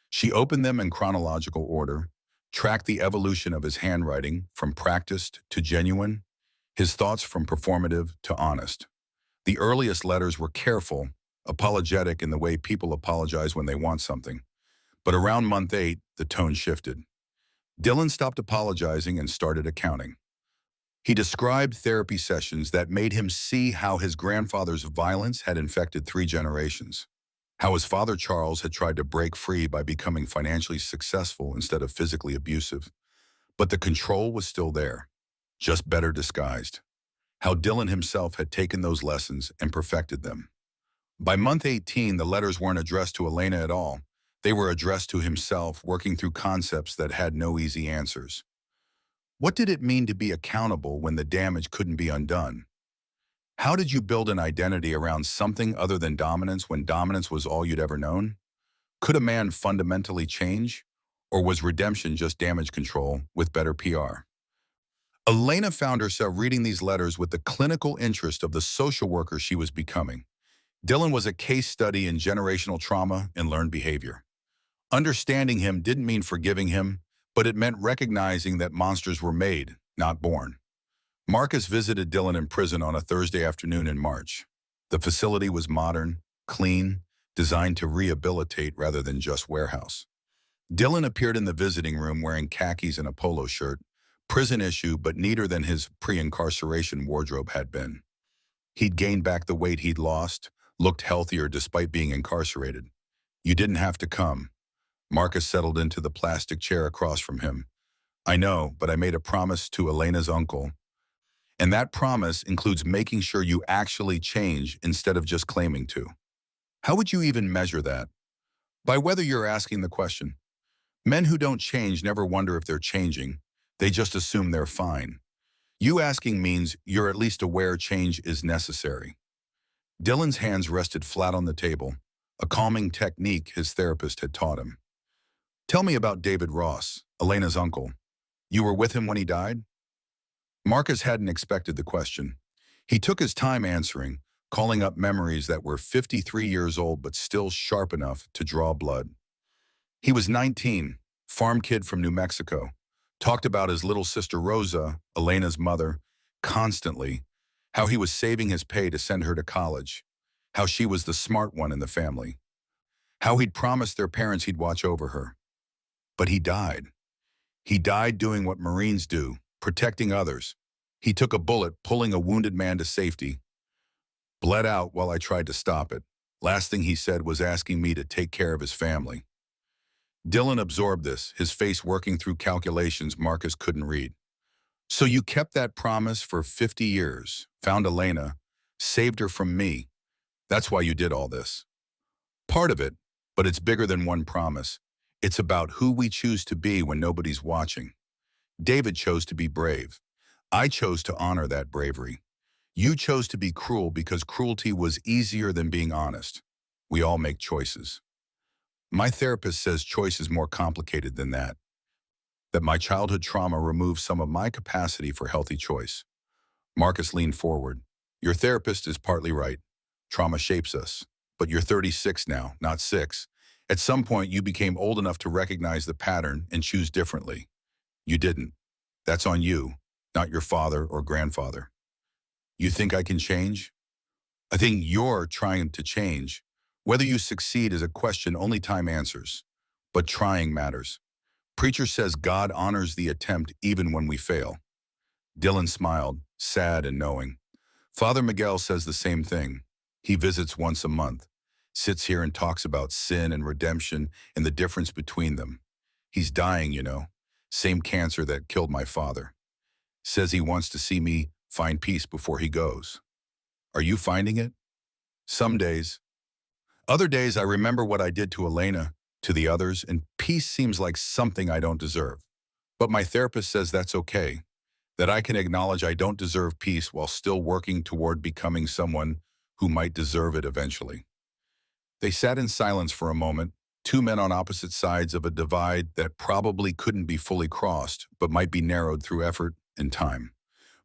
She opened them in chronological order, tracked the evolution of his handwriting from practiced to genuine, his thoughts from performative to honest. The earliest letters were careful, apologetic in the way people apologize when they want something. But around month 8, the tone shifted. Dylan stopped apologizing and started accounting. He described therapy sessions that made him see how his grandfather's violence had infected 3 generations, how his father Charles had tried to break free by becoming financially successful instead of physically abusive. But the control was still there, just better disguised. How Dylan himself had taken those lessons and perfected them. By month 18, the letters weren't addressed to Elena at all. They were addressed to himself, working through concepts that had no easy answers. What did it mean to be accountable when the damage couldn't be undone? How did you build an identity around something other than dominance when dominance was all you'd ever known? Could a man fundamentally change? Or was redemption just damage control with better PR? Elena found herself reading these letters with the clinical interest of the social worker she was becoming. Dylan was a case study in generational trauma and learned behavior. Understanding him didn't mean forgiving him, but it meant recognizing that monsters were made, not born. Marcus visited Dylan in prison on a Thursday afternoon in March. The facility was modern, clean, designed to rehabilitate rather than just warehouse. Dylan appeared in the visiting room wearing khakis and a polo shirt, prison issue but neater than his pre-incarceration wardrobe had been. He'd gained back the weight he'd lost, looked healthier despite being incarcerated. You didn't have to come. Marcus settled into the plastic chair across from him. I know, but I made a promise to Elena's uncle. And that promise includes making sure you actually change instead of just claiming to. How would you even measure that? By whether you're asking the question. Men who don't change never wonder if they're changing. They just assume they're fine. You asking means you're at least aware change is necessary. Dylan's hands rested flat on the table, a calming technique his therapist had taught him. Tell me about David Ross, Elena's uncle. You were with him when he died? Marcus hadn't expected the question. He took his time answering, calling up memories that were 53 years old but still sharp enough to draw blood. He was 19, farm kid from New Mexico, talked about his little sister Rosa, Elena's mother, constantly, how he was saving his pay to send her to college, how she was the smart one in the family, how he'd promised their parents he'd watch over her. But he died. He died doing what Marines do, protecting others. He took a bullet, pulling a wounded man to safety. Bled out while I tried to stop it. Last thing he said was asking me to take care of his family. Dylan absorbed this, his face working through calculations Marcus couldn't read. So you kept that promise for 50 years, found Elena, saved her from me. That's why you did all this. Part of it, but it's bigger than one promise. It's about who we choose to be when nobody's watching. David chose to be brave. I chose to honor that bravery. You chose to be cruel because cruelty was easier than being honest. We all make choices. My therapist says choice is more complicated than that my childhood trauma removed some of my capacity for healthy choice. Marcus leaned forward. Your therapist is partly right. Trauma shapes us. But you're 36 now, not 6. At some point, you became old enough to recognize the pattern and choose differently. You didn't. That's on you, not your father or grandfather. You think I can change? I think you're trying to change. Whether you succeed is a question only time answers. But trying matters. Preacher says God honors the attempt even when we fail. Dylan smiled, sad and knowing. Father Miguel says the same thing. He visits once a month, sits here and talks about sin and redemption and the difference between them. He's dying, you know. Same cancer that killed my father. Says he wants to see me find peace before he goes. Are you finding it? Some days. Other days I remember what I did to Elena, to the others, and peace seems like something I don't deserve. But my therapist says that's okay, that I can acknowledge I don't deserve peace while still working toward becoming someone who might deserve it eventually. They sat in silence for a moment, 2 men on opposite sides of a divide that probably couldn't be fully crossed, but might be narrowed through effort and time.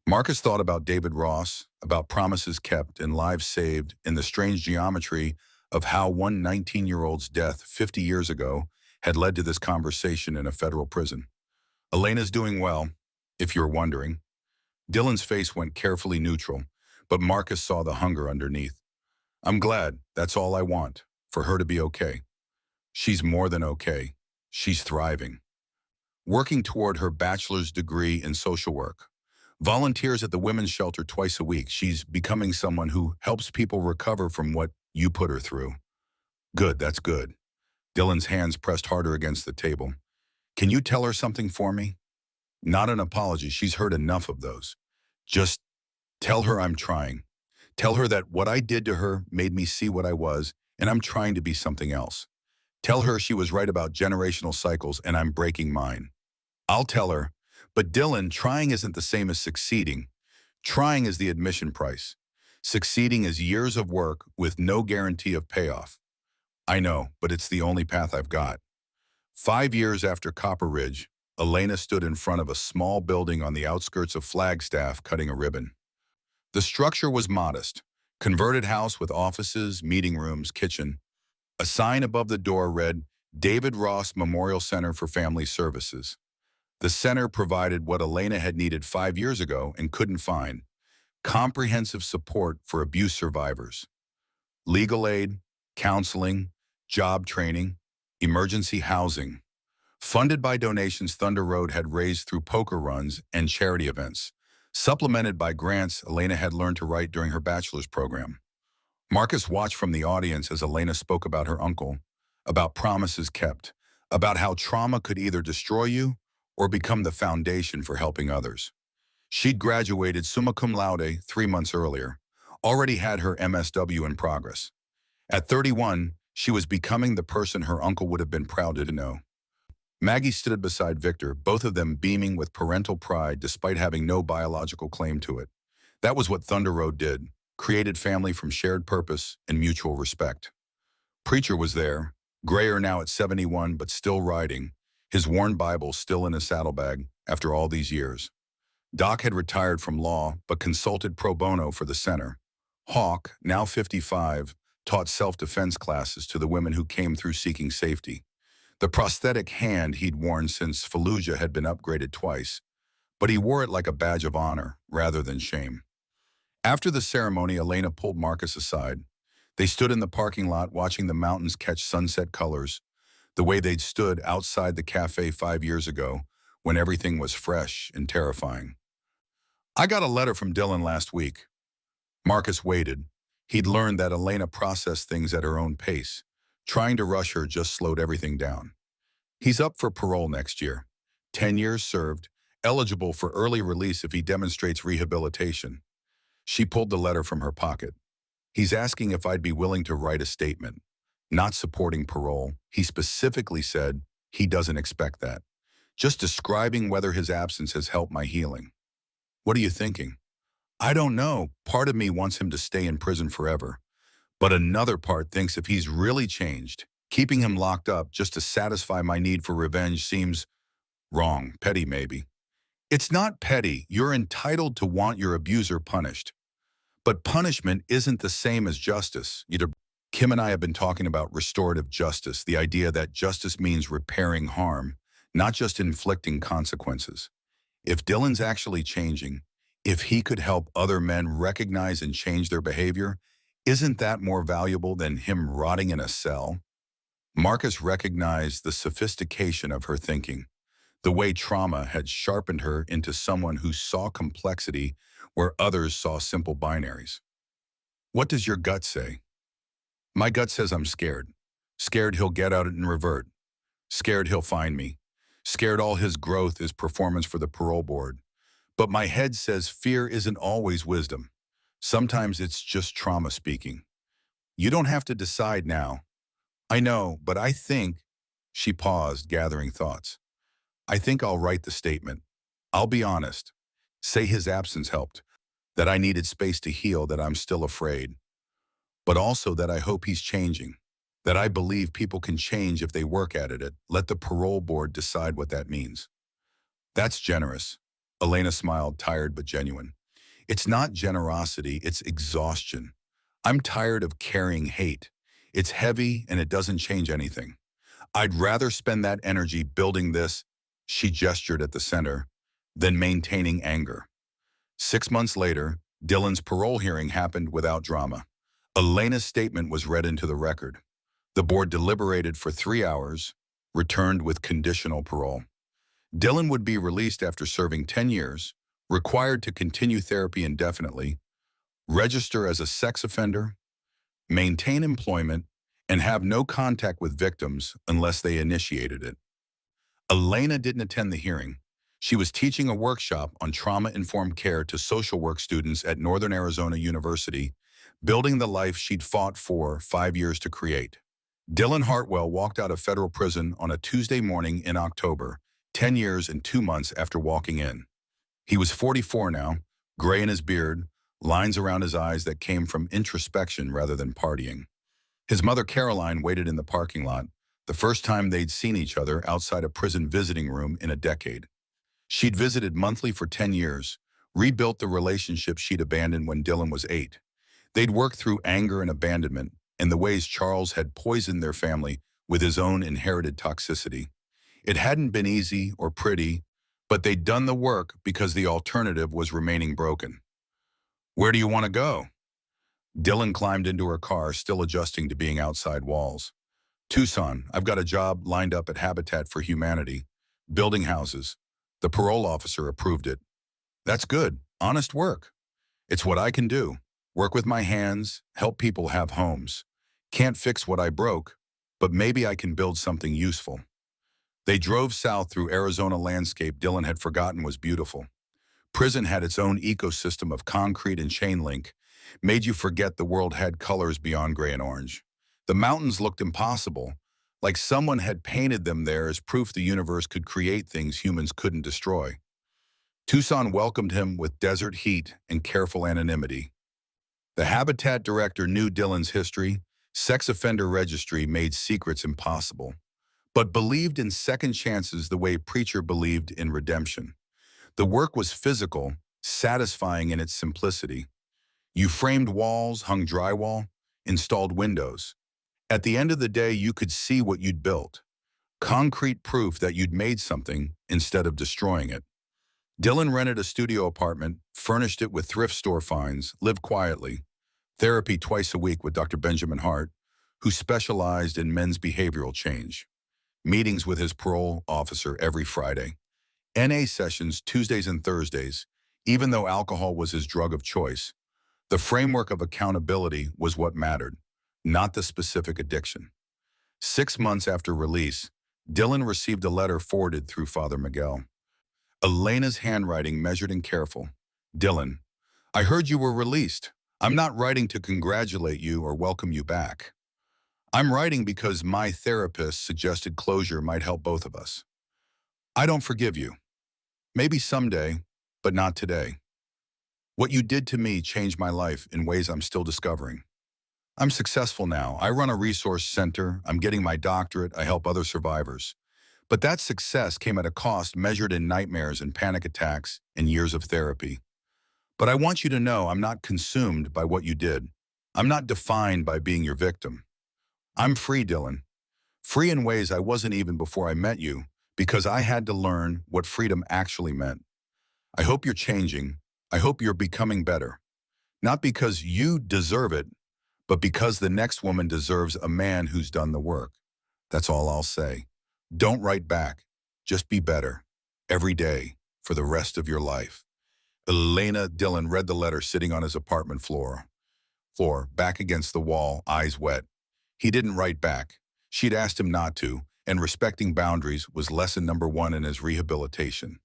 Marcus thought about David Ross, about promises kept and lives saved and the strange geometry of how one 19-year-old's death 50 years ago had led to this conversation in a federal prison. Elena's doing well, if you're wondering. Dylan's face went carefully neutral, but Marcus saw the hunger underneath. I'm glad, that's all I want, for her to be okay. She's more than okay. She's thriving. Working toward her bachelor's degree in social work. Volunteers at the women's shelter twice a week. She's becoming someone who helps people recover from what you put her through. Good, that's good. Dylan's hands pressed harder against the table. Can you tell her something for me? Not an apology, she's heard enough of those. Just tell her I'm trying. Tell her that what I did to her made me see what I was, and I'm trying to be something else. Tell her she was right about generational cycles and I'm breaking mine. I'll tell her, but Dylan, trying isn't the same as succeeding. Trying is the admission price. Succeeding is years of work with no guarantee of payoff. I know, but it's the only path I've got. 5 years after Copper Ridge, Elena stood in front of a small building on the outskirts of Flagstaff cutting a ribbon. The structure was modest. Converted house with offices, meeting rooms, kitchen. A sign above the door read, David Ross Memorial Center for Family Services. The center provided what Elena had needed 5 years ago and couldn't find: comprehensive support for abuse survivors. Legal aid, counseling, job training, emergency housing. Funded by donations Thunder Road had raised through poker runs and charity events. Supplemented by grants Elena had learned to write during her bachelor's program. Marcus watched from the audience as Elena spoke about her uncle, about promises kept, about how trauma could either destroy you or become the foundation for helping others. She'd graduated summa cum laude 3 months earlier, already had her MSW in progress. At 31, she was becoming the person her uncle would have been proud to know. Maggie stood beside Victor, both of them beaming with parental pride despite having no biological claim to it. That was what Thunder Road did, created family from shared purpose and mutual respect. Preacher was there, grayer now at 71 but still riding, his worn Bible still in his saddlebag after all these years. Doc had retired from law but consulted pro bono for the center. Hawk, now 55, taught self-defense classes to the women who came through seeking safety. The prosthetic hand he'd worn since Fallujah had been upgraded twice, but he wore it like a badge of honor rather than shame. After the ceremony, Elena pulled Marcus aside. They stood in the parking lot watching the mountains catch sunset colors, the way they'd stood outside the cafe 5 years ago when everything was fresh and terrifying. I got a letter from Dylan last week. Marcus waited. He'd learned that Elena processed things at her own pace. Trying to rush her just slowed everything down. He's up for parole next year. 10 years served, eligible for early release if he demonstrates rehabilitation. She pulled the letter from her pocket. He's asking if I'd be willing to write a statement. Not supporting parole. He specifically said he doesn't expect that. Just describing whether his absence has helped my healing. What are you thinking? I don't know. Part of me wants him to stay in prison forever. But another part thinks if he's really changed, keeping him locked up just to satisfy my need for revenge seems wrong, petty maybe. It's not petty. You're entitled to want your abuser punished. But punishment isn't the same as justice. Kim and I have been talking about restorative justice, the idea that justice means repairing harm, not just inflicting consequences. If Dylan's actually changing, if he could help other men recognize and change their behavior, isn't that more valuable than him rotting in a cell? Marcus recognized the sophistication of her thinking, the way trauma had sharpened her into someone who saw complexity where others saw simple binaries. What does your gut say? My gut says I'm scared. Scared he'll get out and revert. Scared he'll find me. Scared all his growth is performance for the parole board. But my head says fear isn't always wisdom. Sometimes it's just trauma speaking. You don't have to decide now. I know, but I think, she paused, gathering thoughts. I think I'll write the statement. I'll be honest. Say his absence helped, that I needed space to heal, that I'm still afraid. But also that I hope he's changing, that I believe people can change if they work at it. Let the parole board decide what that means. That's generous. Elena smiled, tired but genuine. It's not generosity, it's exhaustion. I'm tired of carrying hate. It's heavy and it doesn't change anything. I'd rather spend that energy building this, she gestured at the center, than maintaining anger. 6 months later, Dylan's parole hearing happened without drama. Elena's statement was read into the record. The board deliberated for 3 hours, returned with conditional parole. Dylan would be released after serving 10 years, required to continue therapy indefinitely, register as a sex offender, maintain employment, and have no contact with victims unless they initiated it. Elena didn't attend the hearing. She was teaching a workshop on trauma-informed care to social work students at Northern Arizona University, building the life she'd fought for 5 years to create. Dylan Hartwell walked out of federal prison on a Tuesday morning in October, 10 years and 2 months after walking in. He was 44 now, gray in his beard, lines around his eyes that came from introspection rather than partying. His mother Caroline waited in the parking lot, the first time they'd seen each other outside a prison visiting room in a decade. She'd visited monthly for 10 years, rebuilt the relationship she'd abandoned when Dylan was 8. They'd worked through anger and abandonment and the ways Charles had poisoned their family with his own inherited toxicity. It hadn't been easy or pretty, but they'd done the work because the alternative was remaining broken. "Where do you want to go?" Dylan climbed into her car, still adjusting to being outside walls. "Tucson. I've got a job lined up at Habitat for Humanity, building houses." The parole officer approved it. "That's good. Honest work. It's what I can do. Work with my hands, help people have homes. Can't fix what I broke, but maybe I can build something useful." They drove south through Arizona landscape Dylan had forgotten was beautiful. Prison had its own ecosystem of concrete and chain link, made you forget the world had colors beyond gray and orange. The mountains looked impossible, like someone had painted them there as proof the universe could create things humans couldn't destroy. Tucson welcomed him with desert heat and careful anonymity. The Habitat director knew Dylan's history. Sex offender registry made secrets impossible, but believed in second chances the way Preacher believed in redemption. The work was physical, satisfying in its simplicity. You framed walls, hung drywall, installed windows. At the end of the day, you could see what you'd built. Concrete proof that you'd made something instead of destroying it. Dylan rented a studio apartment, furnished it with thrift store finds, lived quietly. Therapy twice a week with Dr. Benjamin Hart, who specialized in men's behavioral change. Meetings with his parole officer every Friday. NA sessions Tuesdays and Thursdays, even though alcohol was his drug of choice. The framework of accountability was what mattered, not the specific addiction. 6 months after release, Dylan received a letter forwarded through Father Miguel. Elena's handwriting measured and careful. "Dylan, I heard you were released. I'm not writing to congratulate you or welcome you back. I'm writing because my therapist suggested closure might help both of us. I don't forgive you. Maybe someday, but not today. What you did to me changed my life in ways I'm still discovering. I'm successful now. I run a resource center. I'm getting my doctorate. I help other survivors. But that success came at a cost measured in nightmares and panic attacks and years of therapy. But I want you to know I'm not consumed by what you did. I'm not defined by being your victim. I'm free, Dylan. Free in ways I wasn't even before I met you, because I had to learn what freedom actually meant. I hope you're changing. I hope you're becoming better. Not because you deserve it, but because the next woman deserves a man who's done the work. That's all I'll say. Don't write back. Just be better. Every day, for the rest of your life." Elena. Dylan read the letter sitting on his apartment floor, back against the wall, eyes wet. He didn't write back. She'd asked him not to, and respecting boundaries was lesson number 1 in his rehabilitation.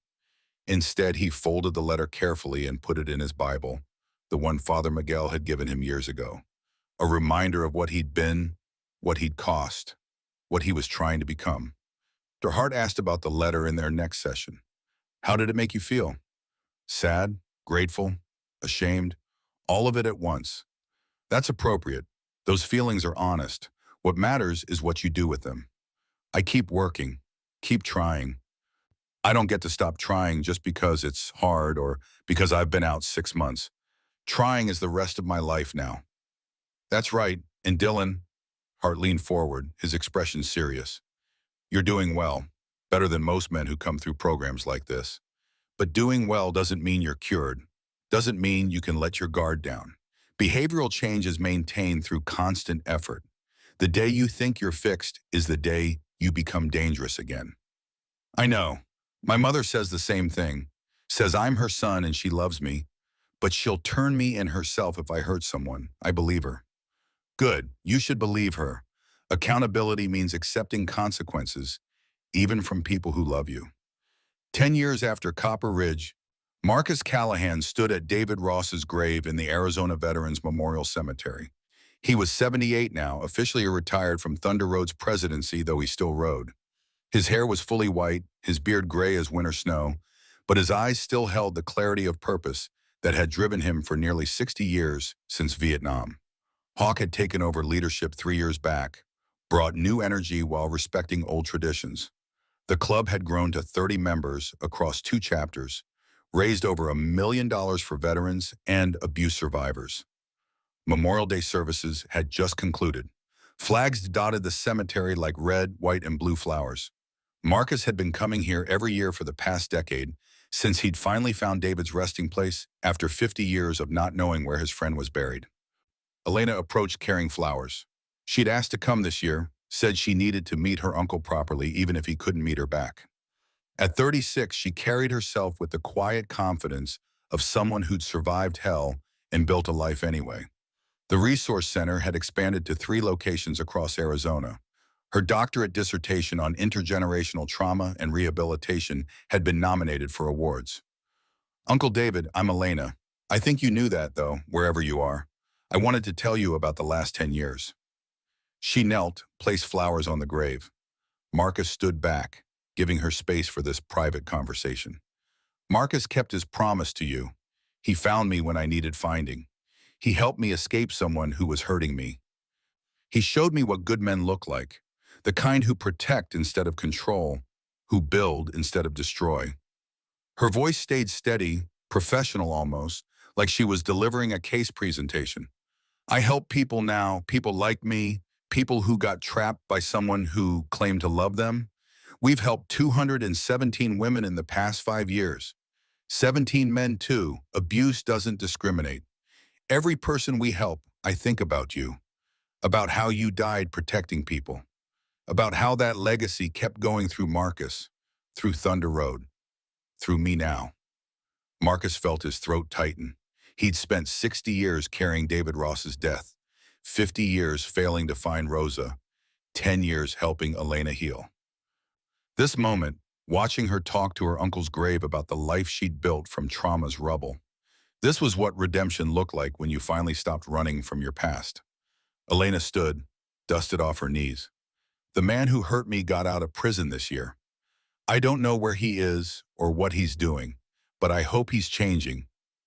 Instead, he folded the letter carefully and put it in his Bible, the one Father Miguel had given him years ago. A reminder of what he'd been, what he'd cost, what he was trying to become. Dr. Hart asked about the letter in their next session. "How did it make you feel?" "Sad, grateful, ashamed, all of it at once." "That's appropriate. Those feelings are honest. What matters is what you do with them." "I keep working, keep trying." I don't get to stop trying just because it's hard or because I've been out 6 months. Trying is the rest of my life now. That's right. And Dylan, Hart leaned forward, his expression serious. You're doing well, better than most men who come through programs like this. But doing well doesn't mean you're cured, doesn't mean you can let your guard down. Behavioral change is maintained through constant effort. The day you think you're fixed is the day you become dangerous again. I know. My mother says the same thing, says I'm her son and she loves me, but she'll turn me in herself if I hurt someone. I believe her. Good, you should believe her. Accountability means accepting consequences, even from people who love you. 10 years after Copper Ridge, Marcus Callahan stood at David Ross's grave in the Arizona Veterans Memorial Cemetery. He was 78 now, officially retired from Thunder Road's presidency, though he still rode. His hair was fully white, his beard gray as winter snow, but his eyes still held the clarity of purpose that had driven him for nearly 60 years since Vietnam. Hawk had taken over leadership 3 years back, brought new energy while respecting old traditions. The club had grown to 30 members across 2 chapters, raised over $1 million for veterans and abuse survivors. Memorial Day services had just concluded. Flags dotted the cemetery like red, white, and blue flowers. Marcus had been coming here every year for the past decade, since he'd finally found David's resting place after 50 years of not knowing where his friend was buried. Elena approached carrying flowers. She'd asked to come this year, said she needed to meet her uncle properly even if he couldn't meet her back. At 36, she carried herself with the quiet confidence of someone who'd survived hell and built a life anyway. The resource center had expanded to 3 locations across Arizona. Her doctorate dissertation on intergenerational trauma and rehabilitation had been nominated for awards. Uncle David, I'm Elena. I think you knew that, though, wherever you are. I wanted to tell you about the last 10 years. She knelt, placed flowers on the grave. Marcus stood back, giving her space for this private conversation. Marcus kept his promise to you. He found me when I needed finding. He helped me escape someone who was hurting me. He showed me what good men look like, the kind who protect instead of control, who build instead of destroy. Her voice stayed steady, professional almost, like she was delivering a case presentation. I help people now, people like me, people who got trapped by someone who claimed to love them. We've helped 217 women in the past 5 years. 17 men too. Abuse doesn't discriminate. Every person we help, I think about you, about how you died protecting people, about how that legacy kept going through Marcus, through Thunder Road, through me now. Marcus felt his throat tighten. He'd spent 60 years carrying David Ross's death, 50 years failing to find Rosa, 10 years helping Elena heal. This moment, watching her talk to her uncle's grave about the life she'd built from trauma's rubble, this was what redemption looked like when you finally stopped running from your past. Elena stood, dusted off her knees. The man who hurt me got out of prison this year. I don't know where he is or what he's doing, but I hope he's changing,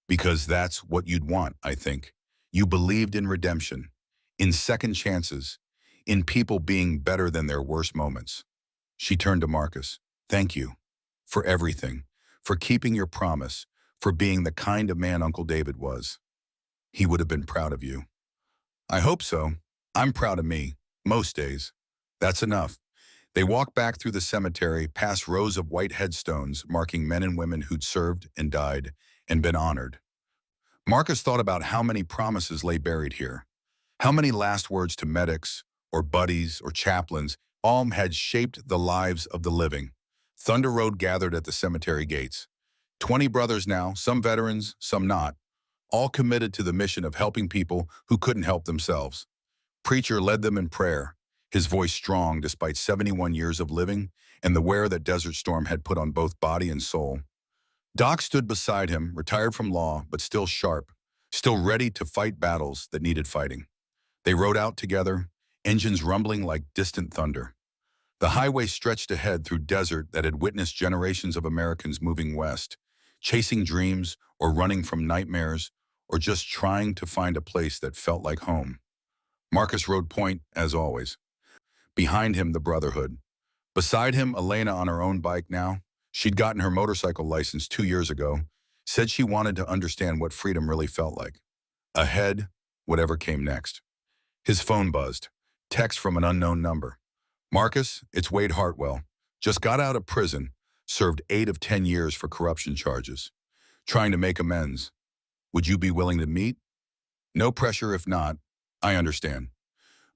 because that's what you'd want, I think. You believed in redemption, in second chances, in people being better than their worst moments. She turned to Marcus. Thank you for everything, for keeping your promise, for being the kind of man Uncle David was. He would have been proud of you. I hope so. I'm proud of me, most days. That's enough. They walked back through the cemetery, past rows of white headstones marking men and women who'd served and died and been honored. Marcus thought about how many promises lay buried here, how many last words to medics or buddies or chaplains all had shaped the lives of the living. Thunder Road gathered at the cemetery gates. 20 brothers now, some veterans, some not, all committed to the mission of helping people who couldn't help themselves. Preacher led them in prayer, his voice strong despite 71 years of living and the wear that Desert Storm had put on both body and soul. Doc stood beside him, retired from law, but still sharp, still ready to fight battles that needed fighting. They rode out together, engines rumbling like distant thunder. The highway stretched ahead through desert that had witnessed generations of Americans moving west, chasing dreams or running from nightmares or just trying to find a place that felt like home. Marcus rode point, as always. Behind him, the Brotherhood. Beside him, Elena on her own bike now. She'd gotten her motorcycle license 2 years ago, said she wanted to understand what freedom really felt like. Ahead, whatever came next. His phone buzzed. Text from an unknown number. Marcus, it's Wade Hartwell. Just got out of prison, served 8 of 10 years for corruption charges. Trying to make amends. Would you be willing to meet? No pressure if not. I understand.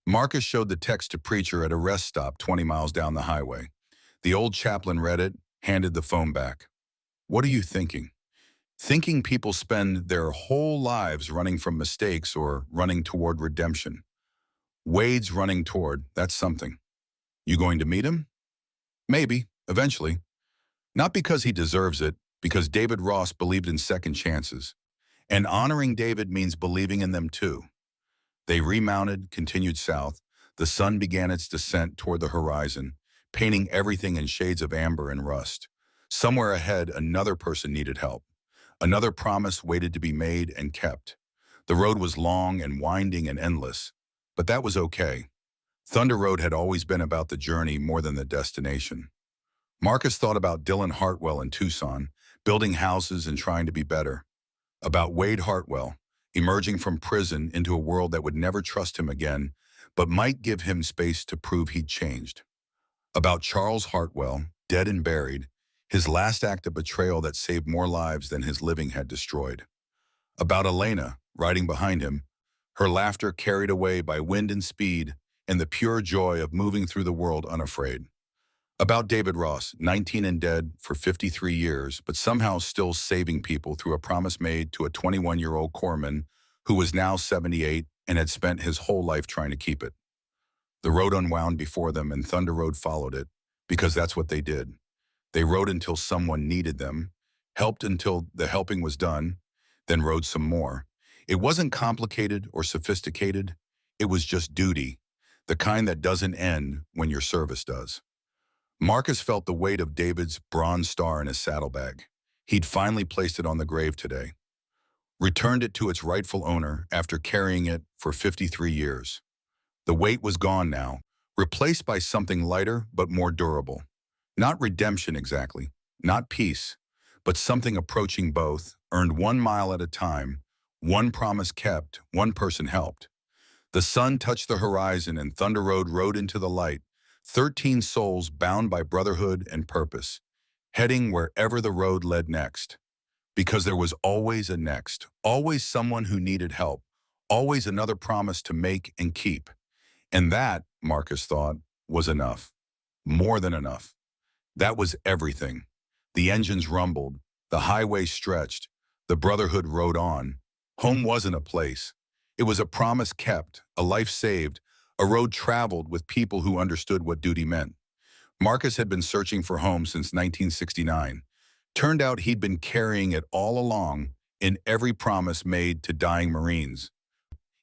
Marcus showed the text to Preacher at a rest stop 20 miles down the highway. The old chaplain read it, handed the phone back. What are you thinking? Thinking people spend their whole lives running from mistakes or running toward redemption. Wade's running toward, that's something. You going to meet him? Maybe, eventually. Not because he deserves it, because David Ross believed in second chances. And honoring David means believing in them too. They remounted, continued south. The sun began its descent toward the horizon, painting everything in shades of amber and rust. Somewhere ahead, another person needed help. Another promise waited to be made and kept. The road was long and winding and endless, but that was okay. Thunder Road had always been about the journey more than the destination. Marcus thought about Dylan Hartwell in Tucson, building houses and trying to be better. About Wade Hartwell, emerging from prison into a world that would never trust him again, but might give him space to prove he'd changed. About Charles Hartwell, dead and buried, his last act of betrayal that saved more lives than his living had destroyed. About Elena, riding behind him, her laughter carried away by wind and speed and the pure joy of moving through the world unafraid. About David Ross, 19 and dead for 53 years, but somehow still saving people through a promise made to a 21-year-old corpsman who was now 78 and had spent his whole life trying to keep it. The road unwound before them and Thunder Road followed it, because that's what they did. They rode until someone needed them, helped until the helping was done, then rode some more. It wasn't complicated or sophisticated. It was just duty, the kind that doesn't end when your service does. Marcus felt the weight of David's bronze star in his saddlebag. He'd finally placed it on the grave today. Returned it to its rightful owner after carrying it for 53 years. The weight was gone now, replaced by something lighter but more durable. Not redemption exactly, not peace, but something approaching both, earned 1 mile at a time, one promise kept, one person helped. The sun touched the horizon and Thunder Road rode into the light, 13 souls bound by brotherhood and purpose, heading wherever the road led next. Because there was always a next, always someone who needed help, always another promise to make and keep. And that, Marcus thought, was enough. More than enough. That was everything. The engines rumbled, the highway stretched, the brotherhood rode on. Home wasn't a place. It was a promise kept, a life saved, a road traveled with people who understood what duty meant. Marcus had been searching for home since 1969. Turned out he'd been carrying it all along in every promise made to dying Marines,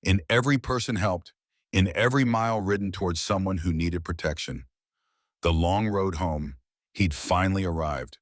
in every person helped, in every mile ridden towards someone who needed protection. The long road home, he'd finally arrived.